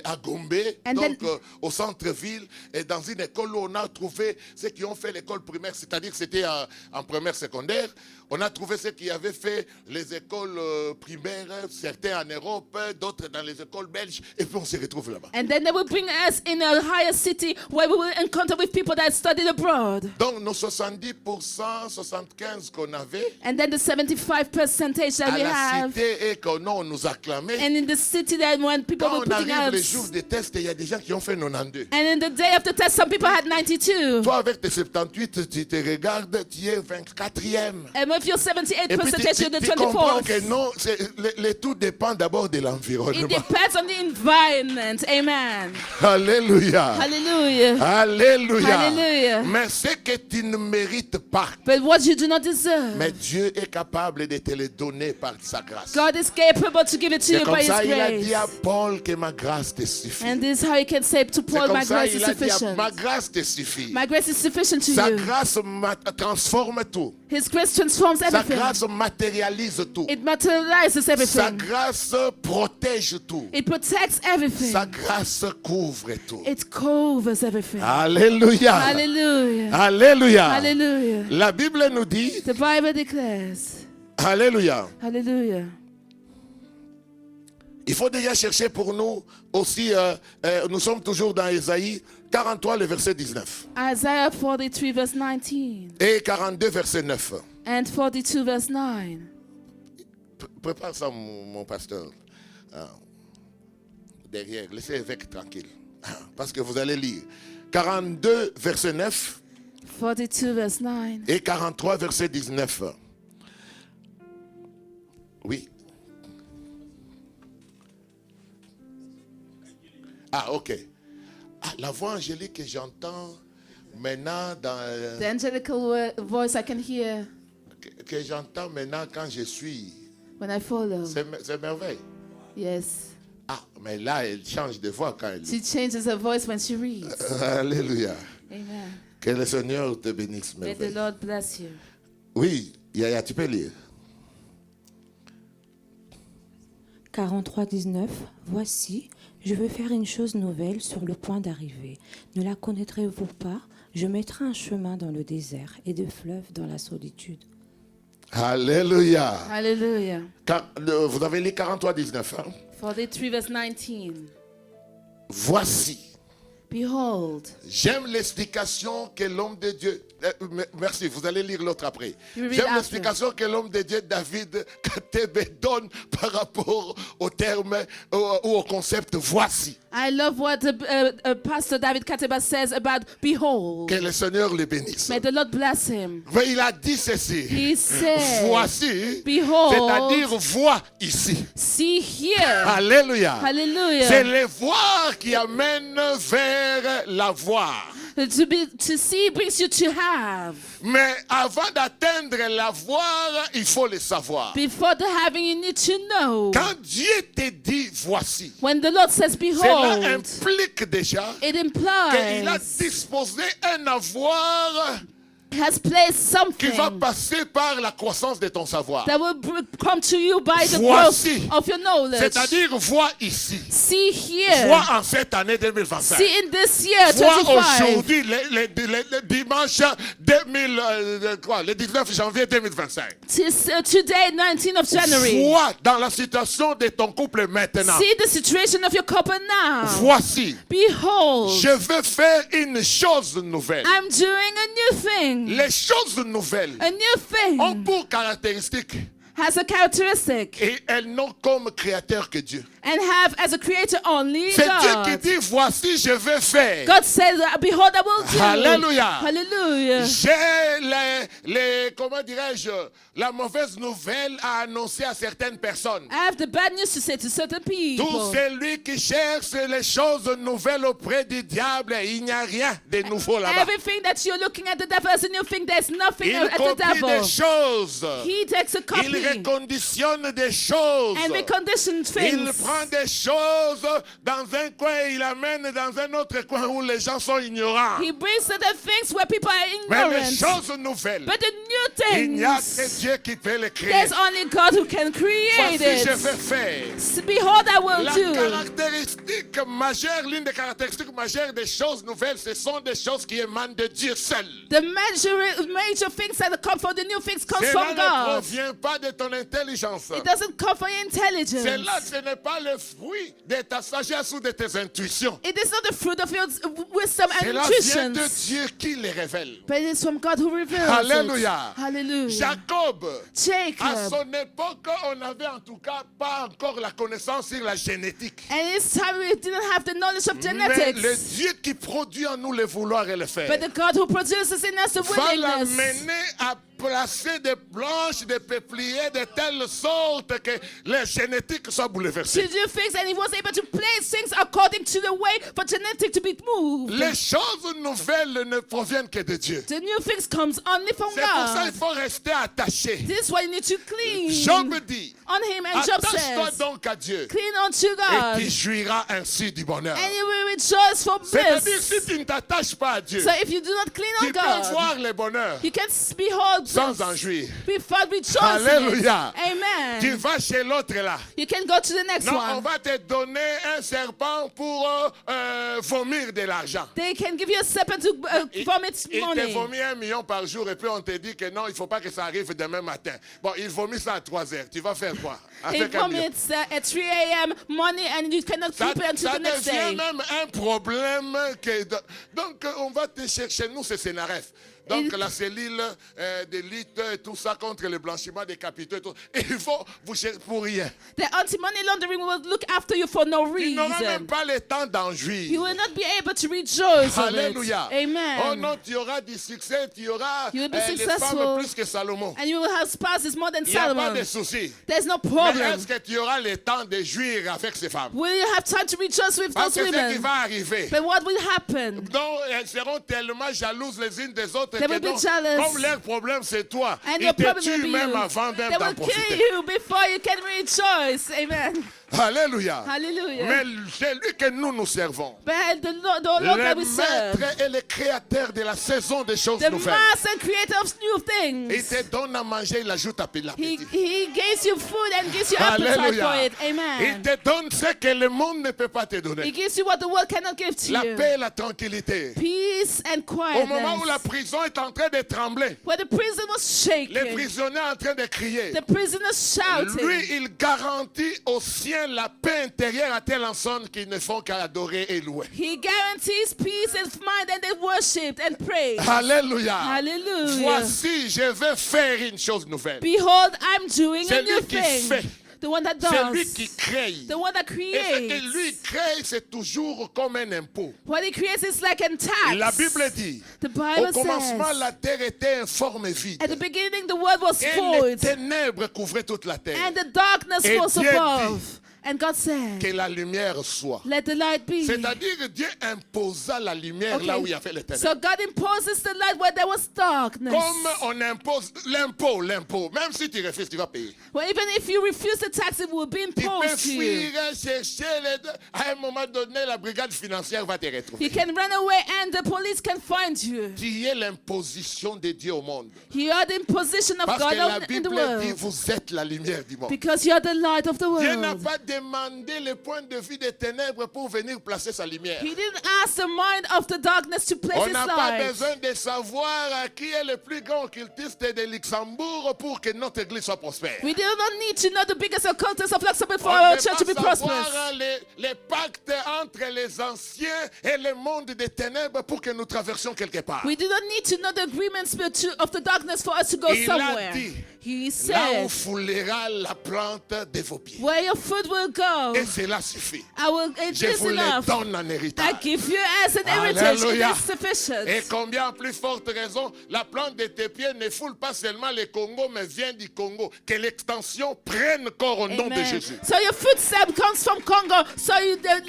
à Gombe, And donc then- au centre-ville, et dans une école où on a trouvé ceux qui ont fait l'école primaire, c'est-à-dire que c'était en première secondaire. On a trouvé ceux qui avaient fait les écoles primaires, certains en Europe, d'autres dans les écoles belges, et puis on se retrouve là-bas. And then they will bring us in a higher city where we will encounter with people that studied abroad. Donc nos 70%, 75% qu'on avait And then the 75 percentage that à we la have. cité et qu'on on nous acclamait. And in the city that when people Quand were on putting arrive out. les jours des tests, il y a des gens qui ont fait 92. And in the day of the test, some people had 92. Toi, avec tes 78, tu te regardes, tu es 24e. And with your 78 Et puis, percentage, you're the Tu comprends 24th. que non, le tout dépend d'abord de It l'environnement. depends on the environment. Amen. Alléluia. Hallelujah. Alléluia. Hallelujah. Mais ce que tu ne mérites pas, But what you do not deserve, mais Dieu est capable de te le donner par sa grâce. God is capable to give it to C'est you comme by His ça il a grace. dit à Paul que ma grâce te suffit. And this is how He can say to C'est Paul, comme my ça grace is il a dit sufficient. ma grâce te suffit. My grace is sufficient to Sa you. grâce transforme tout. His grace transforms Sa everything. grâce matérialise tout. It materializes Sa everything. grâce protège tout. It protects everything. Sa grâce couvre tout. It covers everything. Alléluia. Hallelujah. Alléluia. Hallelujah. La Bible nous dit, The Bible declares. Alléluia. Hallelujah. Il faut déjà chercher pour nous aussi, nous sommes toujours dans Ésaïe 43, le verset 19. Isaiah 43 verse 19 Et 42, verset 9. and 42 verse 9. Prépare ça, mon pasteur. Ah. Derrière, laissez l'évêque tranquille. Ah, parce que vous allez lire. 42, verset 9 42 verse 9. et 43, verset 19. Oui. Ah, ok. Ah, la voix angélique que j'entends maintenant The angelical voice I can hear que j'entends maintenant quand je suis, when I follow. c'est merveille. Yes. Ah, mais là, elle change de voix quand elle She lit. changes her voice when she reads. Alléluia. Amen. Que le Seigneur te bénisse, May the merveille. Lord bless you. Oui, Yaya, tu peux lire. 43, 19. Voici, je veux faire une chose nouvelle sur le point d'arriver. Ne la connaîtrez-vous pas? Je mettrai un chemin dans le désert et des fleuves dans la solitude. Alléluia. Hallelujah. Vous avez lu 43, 19. Hein? 43 verse 19. Voici. Behold. J'aime l'explication que l'homme de Dieu... Merci, vous allez lire l'autre après. You read J'aime after. l'explication que l'homme de Dieu, David Katebe, donne par rapport au terme ou au concept voici. I love what Pastor David Kateba says about behold. Que le Seigneur le bénisse. May the Lord bless him. Mais il a dit ceci. He said, Voici, behold, c'est-à-dire vois ici. see here. Alléluia. Hallelujah. C'est le voir qui amène vers la voir. To see brings you to have. Mais avant d'atteindre la voir, il faut le savoir. Before the having, you need to know. Quand Dieu te dit voici, When the Lord says cela behold, implique déjà it qu'il a implies disposé un avoir He has placed qui va something passer par la croissance de ton savoir. that will come to you by the Voici. growth of your knowledge. C'est-à-dire, vois ici. See here. Vois en cette année 2025. See in this year, Vois 25. aujourd'hui, le dimanche 2000, le 19 janvier 2025. Today, 19th of January. Vois dans la situation de ton couple maintenant. See the situation of your couple now. Voici, Behold, je veux faire une chose nouvelle. I'm doing a new thing. Les choses nouvelles A new ont thing pour caractéristique has a characteristic et elles n'ont comme créateur que Dieu. and have as a creator only C'est Dieu qui God. dit, voici, je vais faire. God says, behold, I will do. Hallelujah. Hallelujah. J'ai comment dirais-je, la mauvaise nouvelle à annoncer à certaines personnes. I have the bad news to say to certain Tout people. celui qui cherche les choses nouvelles auprès du diable, il n'y a rien de nouveau là-bas. Everything that you're looking at the devil as a new thing, there's nothing Il at the copie devil. des choses. He takes a Il copy reconditionne des choses. and reconditions Il things. prend des choses dans un coin et il amène dans un autre coin où les gens sont ignorants. He brings certain things where people are Mais les ignorant. choses nouvelles, But the new il n'y a que things, Dieu qui peut les créer. there's only God who can create Voici, je it. vais faire. Behold, I will La do. caractéristique majeure, l'une des caractéristiques majeures des choses nouvelles, ce sont des choses qui émanent de Dieu seul. The major things that come from the new things comes Cela from ne God. provient pas de ton intelligence. It doesn't come from your intelligence. Cela, ce n'est pas le fruit de ta sagesse ou de tes intuitions. It is not the fruit of your wisdom and Cela vient de intuitions, Dieu qui les révèle. but it is from God who reveals Alléluia. it. Hallelujah. Jacob, à Jacob. son époque, on n'avait en tout cas pas encore la connaissance sur la génétique. And this time we didn't have the knowledge of Mais le genetics. Dieu qui produit en nous le vouloir et le faire But the God who produces in us the va willingness l'amener à placer des branches de peupliers de telle sorte que les génétiques soient to bouleversées. do things, and he was able to place things according to the way for genetic to be moved. Les choses nouvelles ne proviennent que de Dieu. The new things comes only from C'est pour ça God. qu'il faut rester attaché. This is why you need to cling Job dit, on him, and Job attache-toi says, donc à Dieu cling unto et God, tu jouiras ainsi du bonheur. and you will rejoice for C'est-à-dire, bliss. si tu ne t'attaches pas à Dieu, So if you do not cling on tu peux God, voir le bonheur you can behold sans bliss en jouir. without rejoicing. Alléluia. Amen. Tu vas chez l'autre là. You can go to the next Non, on one. va te donner un serpent pour vomir de l'argent. They can give you a serpent to vomit Il te money. vomit 1 million par jour et puis on te dit que non, il ne faut pas que ça arrive demain matin. Bon, il vomit ça à 3 heures. Tu vas faire quoi He avec 1 million? vomits at 3 a.m. money, and you cannot Ça, keep it until ça the next devient day. même un problème. Donc, on va te chercher, nous, c'est Sénaref. Donc, Il- la cellule d'élite et tout ça contre le blanchiment des capitaux et tout. Et il faut vous chercher pour rien. The anti-money laundering will look after you for no Tu n'auras même reason. pas le temps d'en You jouir. will not be able to rejoice of it. Alléluia. Amen. Oh non, tu auras du succès, tu auras You will be les femmes successful. plus que Salomon. And you will have spouses more than Il n'y a pas Solomon. de souci. There's no Mais problem. est-ce que tu auras le temps de jouir avec ces femmes? Will you have time to rejoice with Parce those que ce qui women? va arriver, But what will happen? donc, elles seront tellement jalouses les unes des autres They que will be donc, jealous. comme leur problème c'est toi, And ils your te problem will tuent be même you. avant même They d'en will kill profiter. you before you can rejoice. Amen. Alléluia. Hallelujah. Mais celui que nous servons, But the Lord that le we serve, maître et le créateur de la saison des choses the nouvelles, master and creator of new il things, te donne à manger, il ajoute à he l'appétit. gives you food and gives you appetite for Alléluia. it. Il Amen. te donne ce que le monde ne peut pas te He donner. gives you what the world cannot give to La you. paix et la tranquillité. Peace and Au moment où la quietness. prison est en train de trembler, Where the prison was les shaking, prisonniers en train de crier, the prisoners shouting. lui, il garantit aux siens la paix intérieure à telle enseigne qu'ils ne font qu'adorer et louer. He guarantees peace and mind, and they worshipped and prayed. Alléluia. Hallelujah. Voici, je vais faire une chose nouvelle. Behold, I'm doing a C'est new lui qui thing. fait. The one that C'est lui qui does. crée. The one that Et ce que lui creates. crée, c'est toujours comme un impôt. What he creates is like a tax. La Bible dit, The au Bible commencement, says, la terre était informe et vide. at the beginning the world was Et les void, ténèbres couvraient toute la terre. and the darkness Et was Dieu above. And God said, Que la lumière soit. let the light be. C'est-à-dire que Dieu imposa la lumière Okay. là où il y avait les ténèbres. So God imposes the light where there was darkness. Comme on impose l'impôt, même si tu refuses, tu vas payer. Well, even if you refuse the tax, it will be Tu peux imposed to you. fuir, chercher, à un moment donné, la brigade financière va te retrouver. You can run away and the police can find you. Qui est l'imposition de Dieu au monde. You are the imposition of Parce God que la in the Bible dit, world. vous êtes la lumière du monde. Because you are the light of the Dieu n'a world. pas demandé le point de vue des ténèbres pour venir placer sa lumière. He didn't ask the mind of the darkness to place On his n'a pas light. besoin de savoir qui est le plus grand occultiste de Luxembourg pour que notre église soit prospère. We do not need to know the biggest occultist of Luxembourg for On our ne church to be peut pas prosperous. savoir les pactes entre les anciens et le monde des ténèbres pour que nous traversions quelque part. We do not need to know the agreements of the darkness for us to go Il a somewhere. dit, He là où said, foulera la plante de vos pieds. where your foot will go, Et cela suffit. it Je is vous le enough. donne en I héritage. give you as an heritage. It Alléluia. is sufficient. Et combien plus forte raison, la plante de tes pieds ne foule pas seulement le Congo, mais vient du Congo. Que l'extension prenne corps au nom de Amen. Jésus. So your footstep comes from Congo, so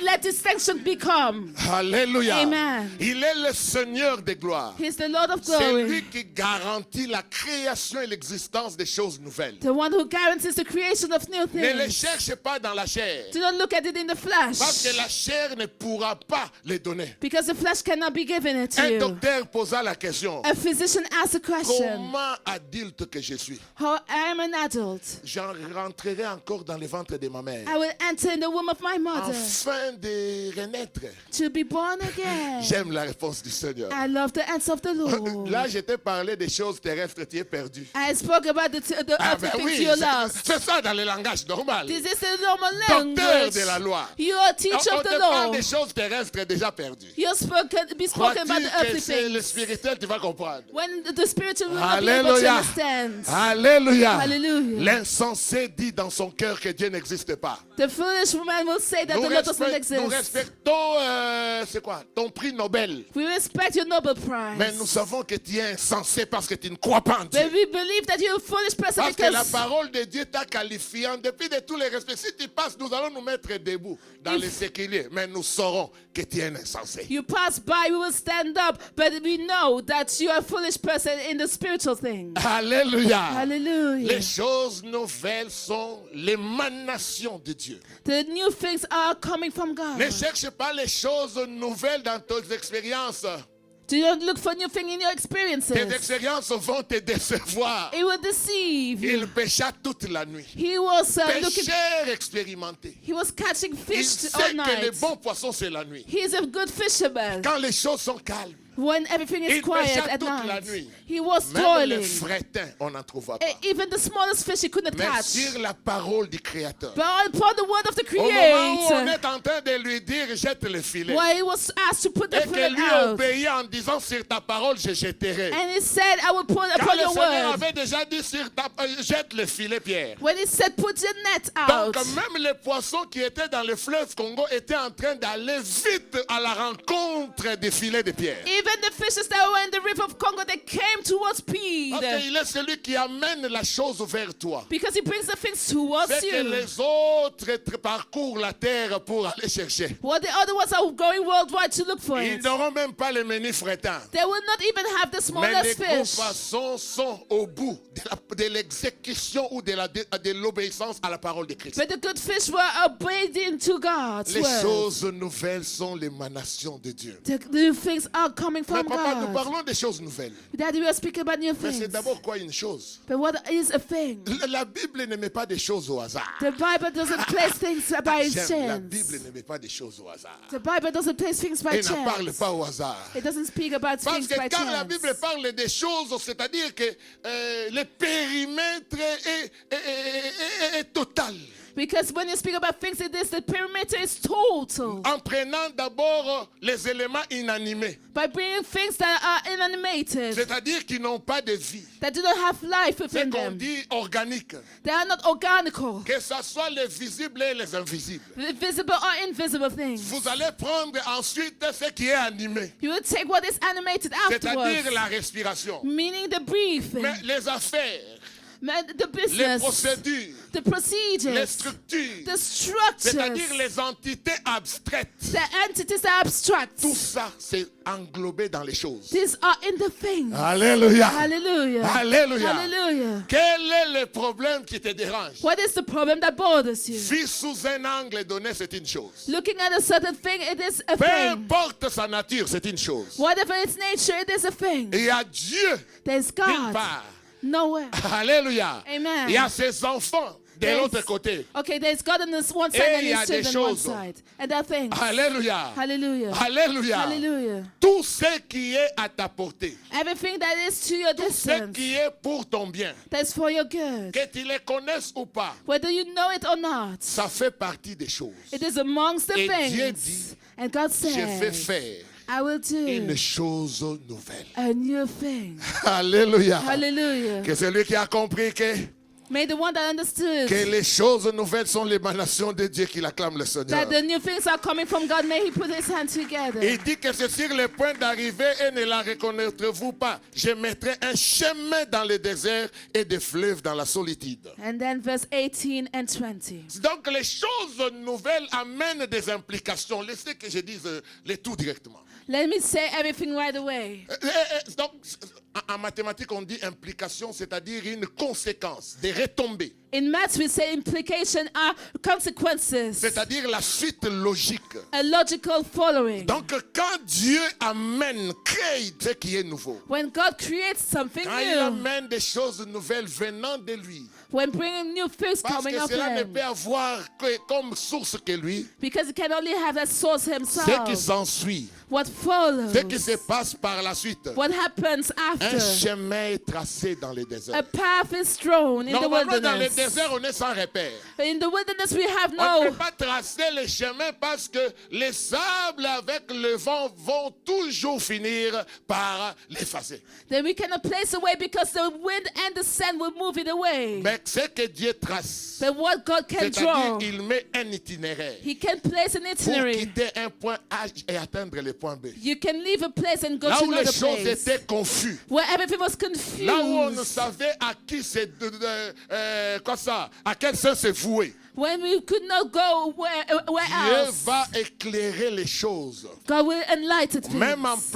let distinction become. Alléluia. Amen. Il est le Seigneur des gloires. He's the Lord of C'est glory, lui qui garantit la création et l'existence des choses nouvelles. the one who guarantees the creation of new Ne les things. cherche pas dans la chair. Do not look at it in the Parce flesh, que la chair ne pourra pas les donner. because the flesh cannot be given it to Un you. docteur posa la question. A physician asked a question, Comment adulte que je suis? how I am an adult. J'en rentrerai encore dans le ventre de ma mère. I will enter in the womb of my mother Afin de renaître. to be born again. J'aime la réponse du Seigneur. I love the answer of the Lord. Là, je t'ai parlé des choses terrestres, tu es perdu. I spoke about the Ah earthly ben things oui, you lost. c'est ça dans le langage normal. This is the normal docteur de la language. loi. You are a teacher On of te the parle law. des choses terrestres déjà perdues. You're be spoken about Crois-tu the que earthly c'est le things. spirituel, tu vas comprendre. When the spiritual will not be able to Alléluia. understand. Alléluia. Hallelujah. L'insensé dit dans son cœur que Dieu n'existe pas. The foolish woman will say that Nous, the Lord does not nous exist. respectons, c'est quoi, ton prix Nobel. We respect your Nobel Prize. Mais nous savons que tu es insensé parce que tu ne crois pas en Dieu. But we believe that you're a foolish person Parce que la because parole de Dieu t'a qualifié en dépit de tous les respects. Si tu passes, nous allons nous mettre debout dans les séculiers. Mais nous saurons que tu es un insensé. you pass by, we will stand up. But we know that you are a foolish person in the spiritual thing. Alléluia. Hallelujah. Les choses nouvelles sont l'émanation de Dieu. The new things are coming from God. Ne cherche pas les choses nouvelles dans tes expériences. Do not look for new thing in your Tes experiences. expériences vont te décevoir. It will deceive you. Il pêcha toute la nuit. He was looking. Pêcheur expérimenté. He was catching Il fish sait all que les night. bons poissons, c'est la nuit. He is a good fisherman. Quand les choses sont calmes, When everything is il quiet pêcha at toute la night, nuit. he was Même les toiling. frétins, on n'en trouva pas. Even the smallest fish he could not Mais catch. sur la parole du Créateur. But upon the word of the Au moment où on Creator, est en train de lui dire, jette le filet. where he was asked to put the Et que filet lui out. obéit en disant, sur ta parole, je jetterai. And he said, I will put Quand upon le your Seigneur word. avait déjà dit, jette le filet, Pierre. When he said, put your net out. Donc même les poissons qui étaient dans le fleuve Congo étaient en train d'aller vite à la rencontre des filets de Pierre. Even the fishes that were in the river of Congo, they came towards Peter. Parce qu'il est celui qui amène la chose vers toi. Because he brings the things towards C'est que you. les autres parcourent la terre pour aller chercher. While the other ones are going worldwide to look for Ils it. n'auront même pas les menus frétins. They will not even have the Mais les smallest gros fish. poissons sont au bout de l'exécution ou de l'obéissance à la parole de Christ. But the good fish were obedient to God's Les word. choses nouvelles sont l'émanation de Dieu. The new things are coming Mais from papa, nous God. parlons des choses nouvelles. Daddy, we are speaking about new Mais c'est things. d'abord quoi une chose? But what is a thing? La Bible ne met pas des choses au hasard. The Bible doesn't place things by J'aime, la chance. Bible ne met pas des choses au hasard. The Bible doesn't place things by Elle n'en parle chance. pas au hasard. It doesn't speak about Parce things que by quand la chance. Bible parle des choses, c'est-à-dire que le périmètre est total. Because when you speak about things, it is the perimeter is total. En prenant d'abord les éléments inanimés, By bringing things that are inanimated, c'est-à-dire qui n'ont pas de vie. that do not have life C'est within qu'on them. dit organique. They are not organical. Que ce soit les visibles et les invisibles. The visible or invisible things. Vous allez prendre ensuite ce qui est animé, You will take what is animated c'est-à-dire afterwards, la respiration. meaning the breathing, Mais les affaires, the les business, procédures, the les procedures, structures, the structures, c'est-à-dire les entités abstraites. the entities that are abstract. Tout ça, c'est englobé dans les choses. These are in the things. Alléluia. Hallelujah. Alléluia. Hallelujah. Quel est le problème qui te dérange? What is the problem that bothers you? Vu sous un angle donné, c'est une chose. Looking at a certain thing, it is a Peu thing. importe sa nature, c'est une chose. Whatever its nature, it is a thing. Et il y a Dieu, There's d'une God part. nowhere. Alléluia. Amen. Il y a ses enfants de There's- l'autre côté. Okay, there's God on this one side Et and il y a His des children on one choses. side. And there are things. Alléluia. Hallelujah. Alléluia. Hallelujah. Tout ce qui est à ta portée, Everything that is to your tout ce distance, qui est pour ton bien, that's for your good. que tu les connaisses ou pas, Whether you know it or not, ça fait partie des choses. it is amongst the Et Dieu things. dit, And God Je vais said, faire I will do une chose nouvelle. a new thing. Alléluia. Hallelujah. Que celui qui a compris que May the one that understood les choses nouvelles sont l'émanation de Dieu qui l'acclame le Seigneur. that the new things are coming from God, may he put his hand together. Il dit que c'est sur le point d'arriver et ne la reconnaîtrez-vous pas. Je mettrai un chemin dans le désert et des fleuves dans la solitude. And then verse 18 and 20. Donc les choses nouvelles amènent des implications. Laissez que je dise les tout directement. Let me say everything right away. Donc en mathématiques on dit implication, c'est-à-dire une conséquence, des retombées. In maths, we say implication are consequences, C'est-à-dire la suite logique. a logical following. Donc quand Dieu amène, crée ce qui est nouveau. When God creates something Quand il new, amène des choses nouvelles venant de lui. when bringing new things Parce coming que up cela ne him, peut avoir que comme source que lui. because he can only have that source Ce qui himself. s'ensuit, What follows, ce qui se passe par la suite. what happens Un after, chemin est tracé dans les a déserts. path is thrown in the Normalement, dans les wilderness. désert, on est sans repère. In the wilderness, we have On ne no. peut pas tracer les chemins parce que les sables avec le vent vont toujours finir par l'effacer. Then we cannot place away because the wind and the sand will move it away. Mais ce que Dieu trace, But what God can draw, c'est-à-dire qu'il met un itinéraire He can place an pour itinerary. quitter un point A et atteindre le point B. You can leave a place and go Là to où les another choses place. étaient confuses, Where everything was là où on ne confused. savait à qui c'est quoi ça, à quel sens c'est voué. When we could not go where Dieu else. va éclairer les choses. God will enlighten Même en things.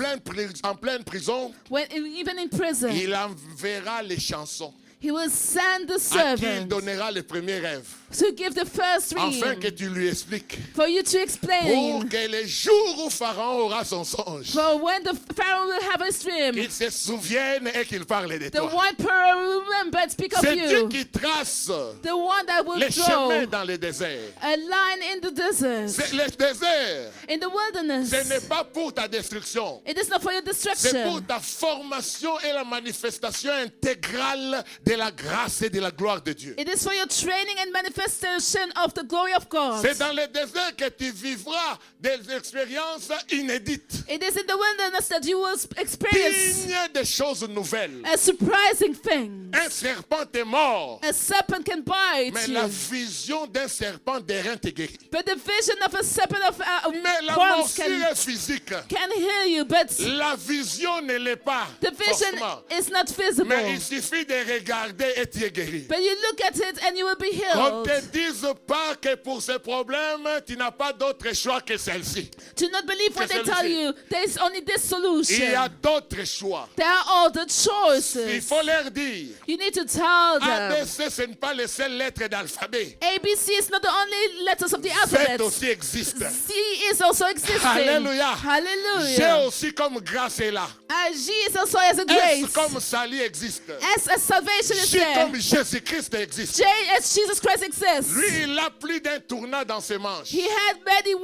pleine prison, Even in prison, il enverra les chansons. He will send the À qui il servant donnera les premiers rêves. to give the first Afin que dream. tu lui expliques. For you to Pour explain. que les jours où Pharaon aura son songe, For when the Pharaoh will have his dream, qu'il se souvienne et qu'il parle de the toi. one Pharaoh will remember and speak of C'est Dieu you. qui trace The one that will les draw chemins dans le désert. a line in the desert. C'est le désert. In the wilderness. Ce n'est pas pour ta destruction. It is not for your C'est pour destruction. ta formation et la manifestation intégrale de la grâce et de la gloire de Dieu. It is for your training and manifestation of the glory of God. C'est dans le désert que tu vivras des expériences inédites, It is in the wilderness that you will experience dignes de choses nouvelles. a surprising thing. Un serpent est mort, A serpent can bite mais you, la vision d'un serpent d'airain te guérit. but the vision of a serpent of Mais la horns morsure can est physique. heal you, but La vision ne l'est pas. the vision Forcément. is not visible. Mais il suffit de regarder et tu es guéri. But you look at it and you will be Qu'on healed. ne te dise pas que pour ce problème, tu n'as pas d'autre choix que celle-ci. Do not believe when they C'est tell celui-ci. you there is only this Il solution. y a d'autres choix. There are all the Il choices. faut leur dire. You need to tell them. ABC, ce n'est pas les seules lettres d'alphabet. ABC is not the only letters of the Z alphabet. aussi existe. Z is also existing. Alléluia. G Hallelujah. aussi comme grâce est là. G is also as a S grace. comme salut existe. S as salvation is J there. comme Jésus-Christ existe. J as Jesus Christ exists. Lui, il a plus d'un tournant dans ses manches He had many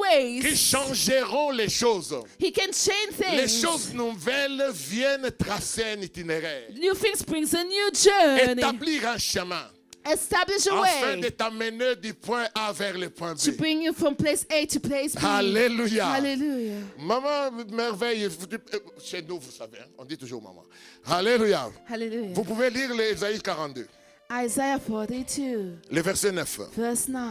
qui ways. changeront les choses. He can change Les things. choses nouvelles viennent tracer un itinéraire, New things brings a new journey. établir un chemin, Establish a afin de way t'amener du point A vers le point to B. bring you from place A to place B. Alléluia. Hallelujah. Maman, merveille, chez nous, vous savez, hein, on dit toujours maman. Alléluia. Hallelujah. Vous pouvez lire les Isaïe 42, Isaiah 42, le verset 9. verse 9.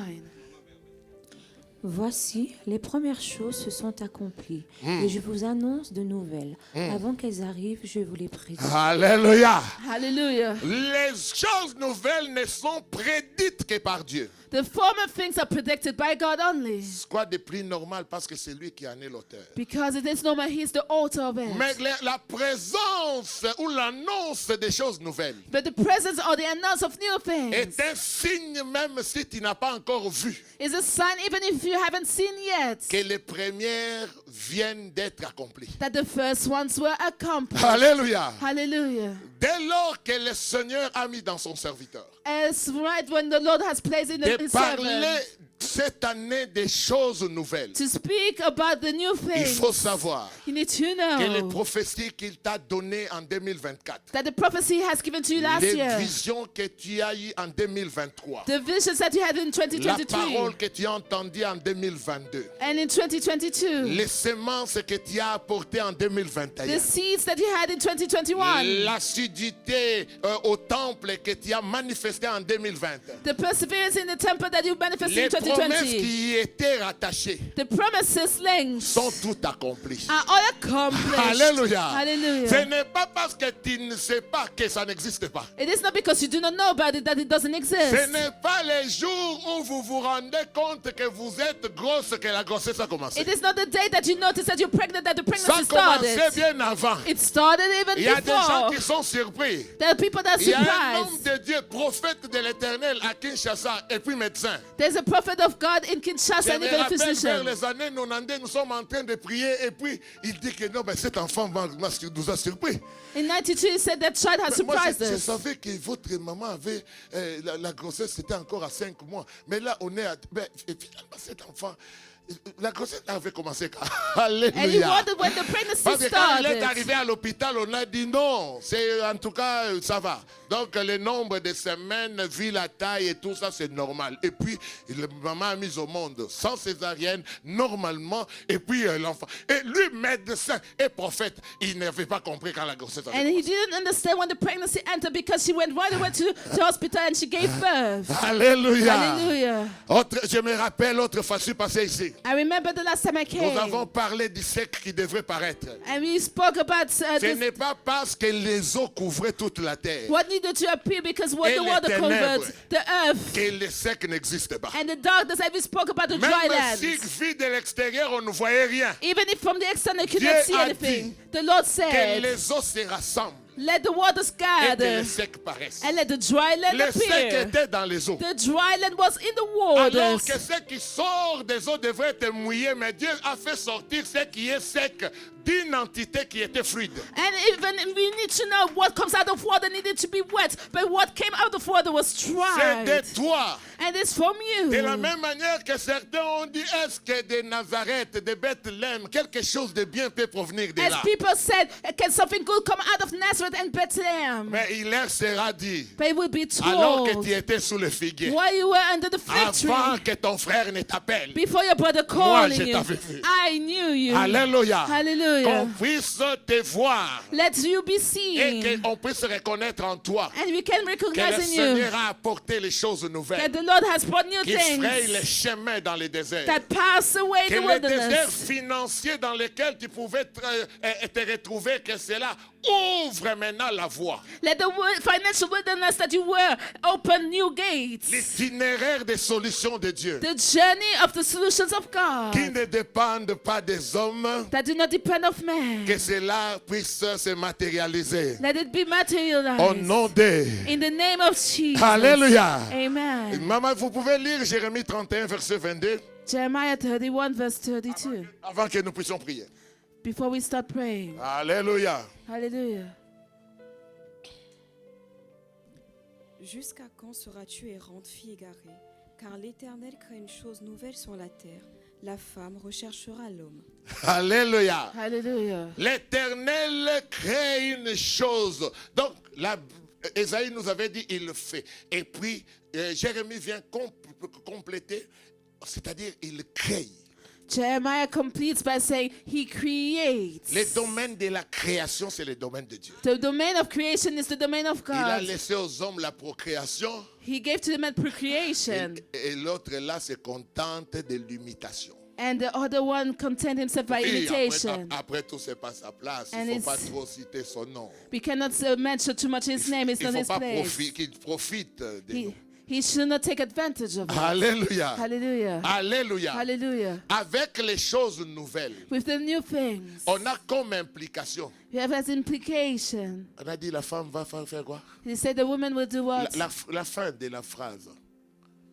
Voici, les premières choses se sont accomplies, et je vous annonce de nouvelles. Avant qu'elles arrivent, je vous les prédis. Alléluia. Hallelujah. Les choses nouvelles ne sont prédites que par Dieu. The former things are predicted by God only. Quoi de plus normal parce que c'est lui qui en est l'auteur. Because it is normal, He's the author of it. Mais la présence ou l'annonce des choses nouvelles But the presence or the announce of new things est un signe même si tu n'as pas encore vu is a sign, even if you haven't seen yet, que les premières viennent d'être accomplies. that the first ones were accomplished. Alléluia. Hallelujah. Dès lors que le Seigneur a mis dans son serviteur As right when the Lord has placed in de His parler servant cette année des choses nouvelles, to speak about the new il things, faut savoir you need to que les know prophéties qu'il t'a données en 2024, that the prophecy He has given to you last les year, visions que tu as eues en 2023, the visions that you had in la 2023 parole que tu as entendue en 2022, and in 2022, les semences que tu as apportées en 2021, the seeds that you had in 2021, l'assiduité au temple que tu as manifesté en 2020, the perseverance in the temple that you manifested les in promesses 2020, qui y étaient rattachées the promises linked sont toutes accomplies. are all accomplished. Alléluia. Hallelujah. Ce n'est pas parce que tu ne sais pas que ça n'existe pas. It is not because you do not know about it that it doesn't Ce exist. n'est pas les jours où vous vous rendez compte que vous êtes grosse que la grossesse a commencé. It is not the day that you notice that you're pregnant that the Ça a pregnancy commencé started. bien avant. It started even Il y a des gens before. qui sont surpris. There are people that are Il y a un homme surprised. de Dieu, prophète de l'Éternel à Kinshasa et puis médecin. There's a prophet of God in Kinshasa Je and me even a rappelle vers physician. les années 90, nous sommes en train de prier et puis il dit que non, ben cet enfant nous a surpris. In 92, he said that child has Moi, surprised je us. savais que votre maman avait la grossesse, c'était encore à 5 mois. Mais là, on est à. Ben, et finalement, cet enfant, La grossesse avait commencé quand? And he Alléluia. wondered when the pregnancy Parce que quand il est started. arrivé à l'hôpital, on a dit non. C'est en tout cas, ça va. Donc le nombre de semaines, vu la taille et tout ça, c'est normal. Et puis, maman a mis au monde sans césarienne, normalement. Et puis l'enfant. Et lui, médecin et prophète, il n'avait pas compris quand la grossesse avait And he commencé. didn't understand when the pregnancy entered because she went right away to the hospital and she gave birth. Alléluia. Hallelujah. Je me rappelle l'autre fois, je suis passé ici. I remember the last time I Nous came. avons parlé du siècle qui devrait paraître. And we spoke about Ce this, n'est pas parce que les eaux couvraient toute la terre what needed to appear because what Et the les water ténèbres. covered the earth que le sec n'existe pas. and the darkness. And we spoke about the dry Même si lands. vu de l'extérieur, on ne voyait rien. Even if from the external you could Dieu not see a anything, the Lord Que said, les eaux se rassemblent let the waters et que gather le sec paraisse. and let the dry land Le sec appear. était dans les eaux. The dry land was in the Alors waters. que ce qui sort des eaux devrait être mouillé, mais Dieu a fait sortir ce qui est sec d'une entité qui était fluide. And even we need to know what comes out of water needed to be wet, but what came out of water was C'est dry. de toi. And it's from you. De la même manière que certains ont dit, est-ce que de Nazareth, de Bethléem, quelque chose de bien peut provenir de As là? people said, can something good come out of Nazareth and Bethlehem? Mais il leur sera dit, But it will be alors que told, tu étais sous le figuier, while you were under the fig avant tree, que ton frère ne t'appelle. before your brother Moi, calling je you, t'avais vu. I knew you. Alléluia. Hallelujah. Qu'on puisse te voir Let you be et seen. qu'on puisse reconnaître en toi And we can que le recognize in you Seigneur a apporté les choses that nouvelles, the Lord has brought new qui fraye les things chemins dans les déserts. that pass away Que the le désert wilderness. financier dans lequel tu pouvais te retrouver, que cela ouvre maintenant la voie. Let the financial wilderness that you were open new gates. L'itinéraire des solutions de Dieu The journey of the solutions of God qui ne dépendent pas des hommes, that do not depend of man. que cela puisse se matérialiser. Let it be Au materialized. nom de... In the name of Jesus. Alléluia. Amen. Maman, vous pouvez lire Jérémie 31, verset 22, Jeremiah 31, verse 32. avant que nous puissions prier. Before we start praying. Alléluia. Hallelujah. Jusqu'à quand seras-tu errante, fille égarée? Car l'Éternel crée une chose nouvelle sur la terre. La femme recherchera l'homme. Alléluia. Hallelujah. L'Éternel crée une chose. Donc, Ésaïe nous avait dit, il le fait. Et puis, Jérémie vient compléter, c'est-à-dire, il crée. Jeremiah completes by saying he creates. Le domaine de la création, c'est le domaine de Dieu. The domain of creation is the domain of Il a God. laissé aux hommes la procréation. He gave to them procreation. Et l'autre là se contente de l'imitation. And the other one content himself by Et imitation. après tout, c'est pas sa place. And Il ne faut pas it's- trop citer son nom. We cannot mention too much his name. It's Il not ne his faut pas place. qu'il profite de nous. He should not take advantage of us. Alléluia. Hallelujah. Alléluia. Hallelujah. Avec les choses nouvelles, With the new things, on a comme implication. we have as implication. On a dit la femme va faire quoi? He said the woman will do what? La fin de la phrase.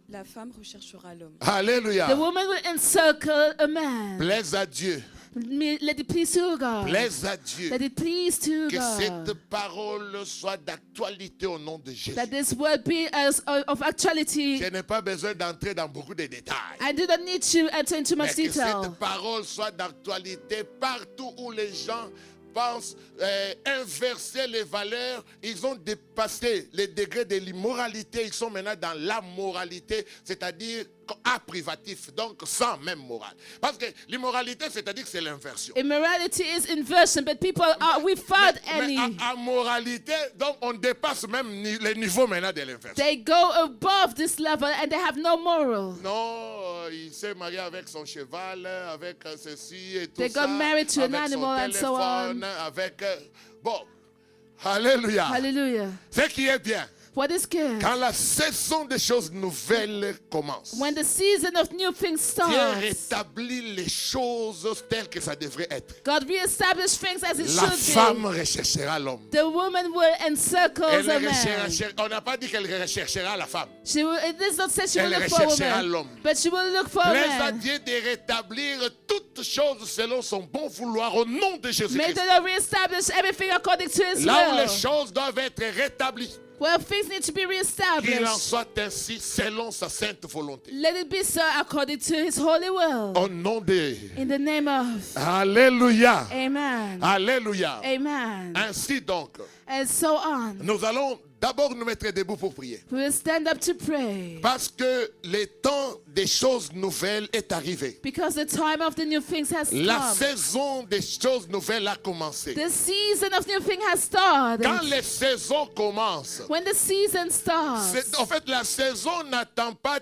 La femme recherchera l'homme. Alléluia. The woman will encircle a man. Plaise à Dieu. Let it please to God. Plaise à Dieu. Let it please to Que cette God. parole soit d'actualité au nom de Jésus. That this word be of actuality. Je n'ai pas besoin d'entrer dans beaucoup de détails. I do not need to enter into Mais much que detail. cette parole soit d'actualité partout où les gens pensent inverser les valeurs. Ils ont dépassé les degrés de l'immoralité. Ils sont maintenant dans la moralité, c'est-à-dire à privatif, donc sans même morale. Parce que l'immoralité, c'est-à-dire que c'est l'inversion. Immorality is inversion, but people are without any. Mais à moralité, donc on dépasse même le niveau maintenant de l'inversion. They go above this level and they have no moral. Non, il s'est marié avec son cheval, avec ceci et tout They ça. got married to an avec son animal and so on. téléphone, avec... bon, alléluia. Hallelujah. Ce qui est bien, What is good? quand la saison des choses nouvelles commence, When the season of new things Dieu starts, rétablit les choses telles que ça devrait être. God reestablishes things as it La should femme be. recherchera l'homme. The woman will encircle Elle the man. recherchera, on n'a pas dit qu'elle recherchera la femme. She will, it does not say she will Elle look for a recherchera woman, l'homme. but she will look for a Plaise à man. Dieu de rétablir toutes choses selon son bon vouloir au nom de May Jésus-Christ. the Lord reestablish everything according to His Là où les will. choses doivent être rétablies. Well, things need to be Qu'il en reestablished. soit ainsi selon sa sainte volonté. Let it be so according to His holy will. Au nom de... In the name of. Alléluia. Amen. Alléluia. Amen. Ainsi donc, And so on. nous allons d'abord nous mettre debout pour prier. We will stand up to pray. Parce que le temps des choses nouvelles est arrivé. Because the time of the new things has La come. saison des choses nouvelles a commencé. The season of new things has started. Quand les saisons commencent, When the season starts. en fait, la saison n'attend pas,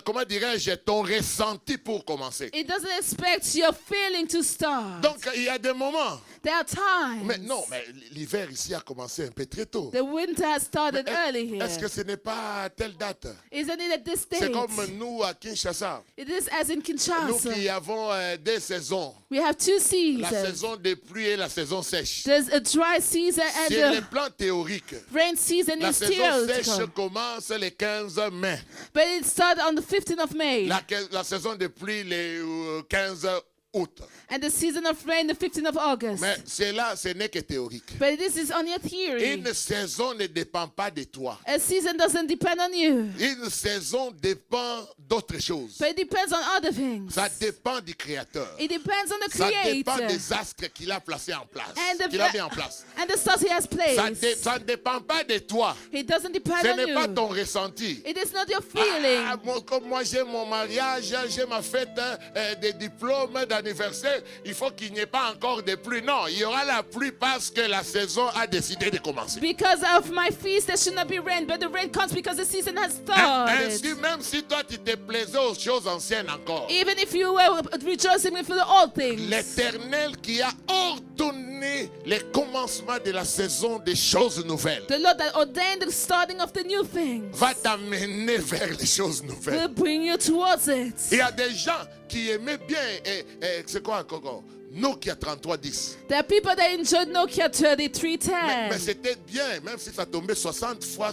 comment dirais-je, ton ressenti pour commencer. It doesn't expect your feeling to start. Donc, il y a des moments. There are times. Mais non, mais l'hiver ici a commencé un peu très tôt. The winter has started early here. Est-ce que ce n'est pas à telle date? Isn't it at this C'est date? comme nous à Kinshasa. It is as in Nous Kinshasa. qui avons deux saisons. We have two La seasons. saison des pluies et la saison sèche. There's a dry season and Sur le a plan théorique, rain season la is saison sèche theoretical. commence le 15 mai. But it started on the 15th of May. La saison des pluies le 15 août. And the season of rain, the 15th of August. Mais cela, ce n'est que théorique. But this is only a theory. Une saison ne dépend pas de toi. A season doesn't depend on you. Une saison dépend d'autres choses. But it depends on other things. Ça dépend du Créateur. It depends on the Ça dépend Creator. des astres qu'il a placés en place. And the, Qu'il a mis en place. and the stars He has placed. Ça ne dépend pas de toi. It doesn't depend Ce on n'est pas you. ton ressenti. It is not your feeling. Comme moi j'ai mon mariage, j'ai ma fête des diplômes d'anniversaire, il faut qu'il n'y ait pas encore de pluie. Non, il y aura la pluie parce que la saison a décidé de commencer. Because of my feast, there should not be rain, but the rain comes because the season has Ainsi, started. même si toi tu te plaisais aux choses anciennes encore, Even if you were rejoicing for the old things, l'Éternel qui a ordonné le commencement de la saison des choses nouvelles the Lord that ordained the starting of the new things va t'amener vers les choses will nouvelles. bring you towards it. Il y a des gens qui aimaient bien, c'est quoi encore? Nokia 3310. There are people that enjoyed Nokia Mais 3310. c'était bien, même si ça tombait 60 fois,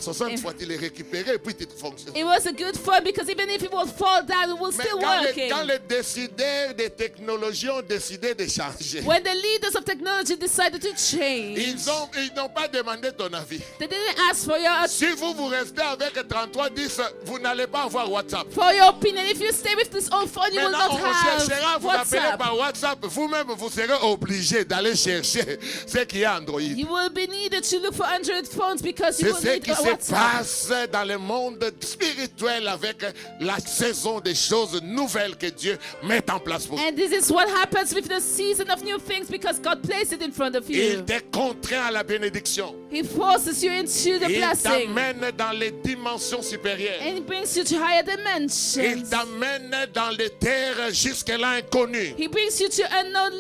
tu les récupérais et puis tu fonctionnes. It was a good fun because even if it would fall down, it was Mais still quand working. les décideurs des technologies ont décidé de changer, When the leaders of technology decided to change, ils n'ont pas demandé ton avis. they didn't ask for your Si vous restez avec 3310, vous n'allez pas avoir WhatsApp. opinion. If you stay with this old phone, you will Maintenant, not on cherchera, have vous appelez WhatsApp. par WhatsApp. Vous-même, vous serez obligé d'aller chercher ce qui est Android. You will be needed to look for Android phones because you C'est will ce need qui a se WhatsApp. passe dans le monde spirituel avec la saison des choses nouvelles que Dieu met en place pour vous. And this is what happens with the season of new things because God placed it in front of you. Il te contraint à la bénédiction. He forces you into the Il blessing. t'amène dans les dimensions supérieures. And He brings you to higher Il dimensions. t'amène dans les terres jusque-là inconnues. He brings you to unknown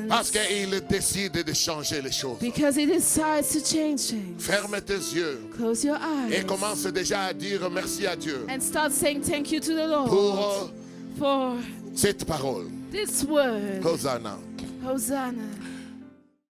Parce lands qu'il décide de changer les choses. because He decides to change things. Ferme tes yeux Close your et eyes commence déjà à dire merci à Dieu and start saying thank you to the Lord pour for cette parole. this word. Hosanna. Hosanna.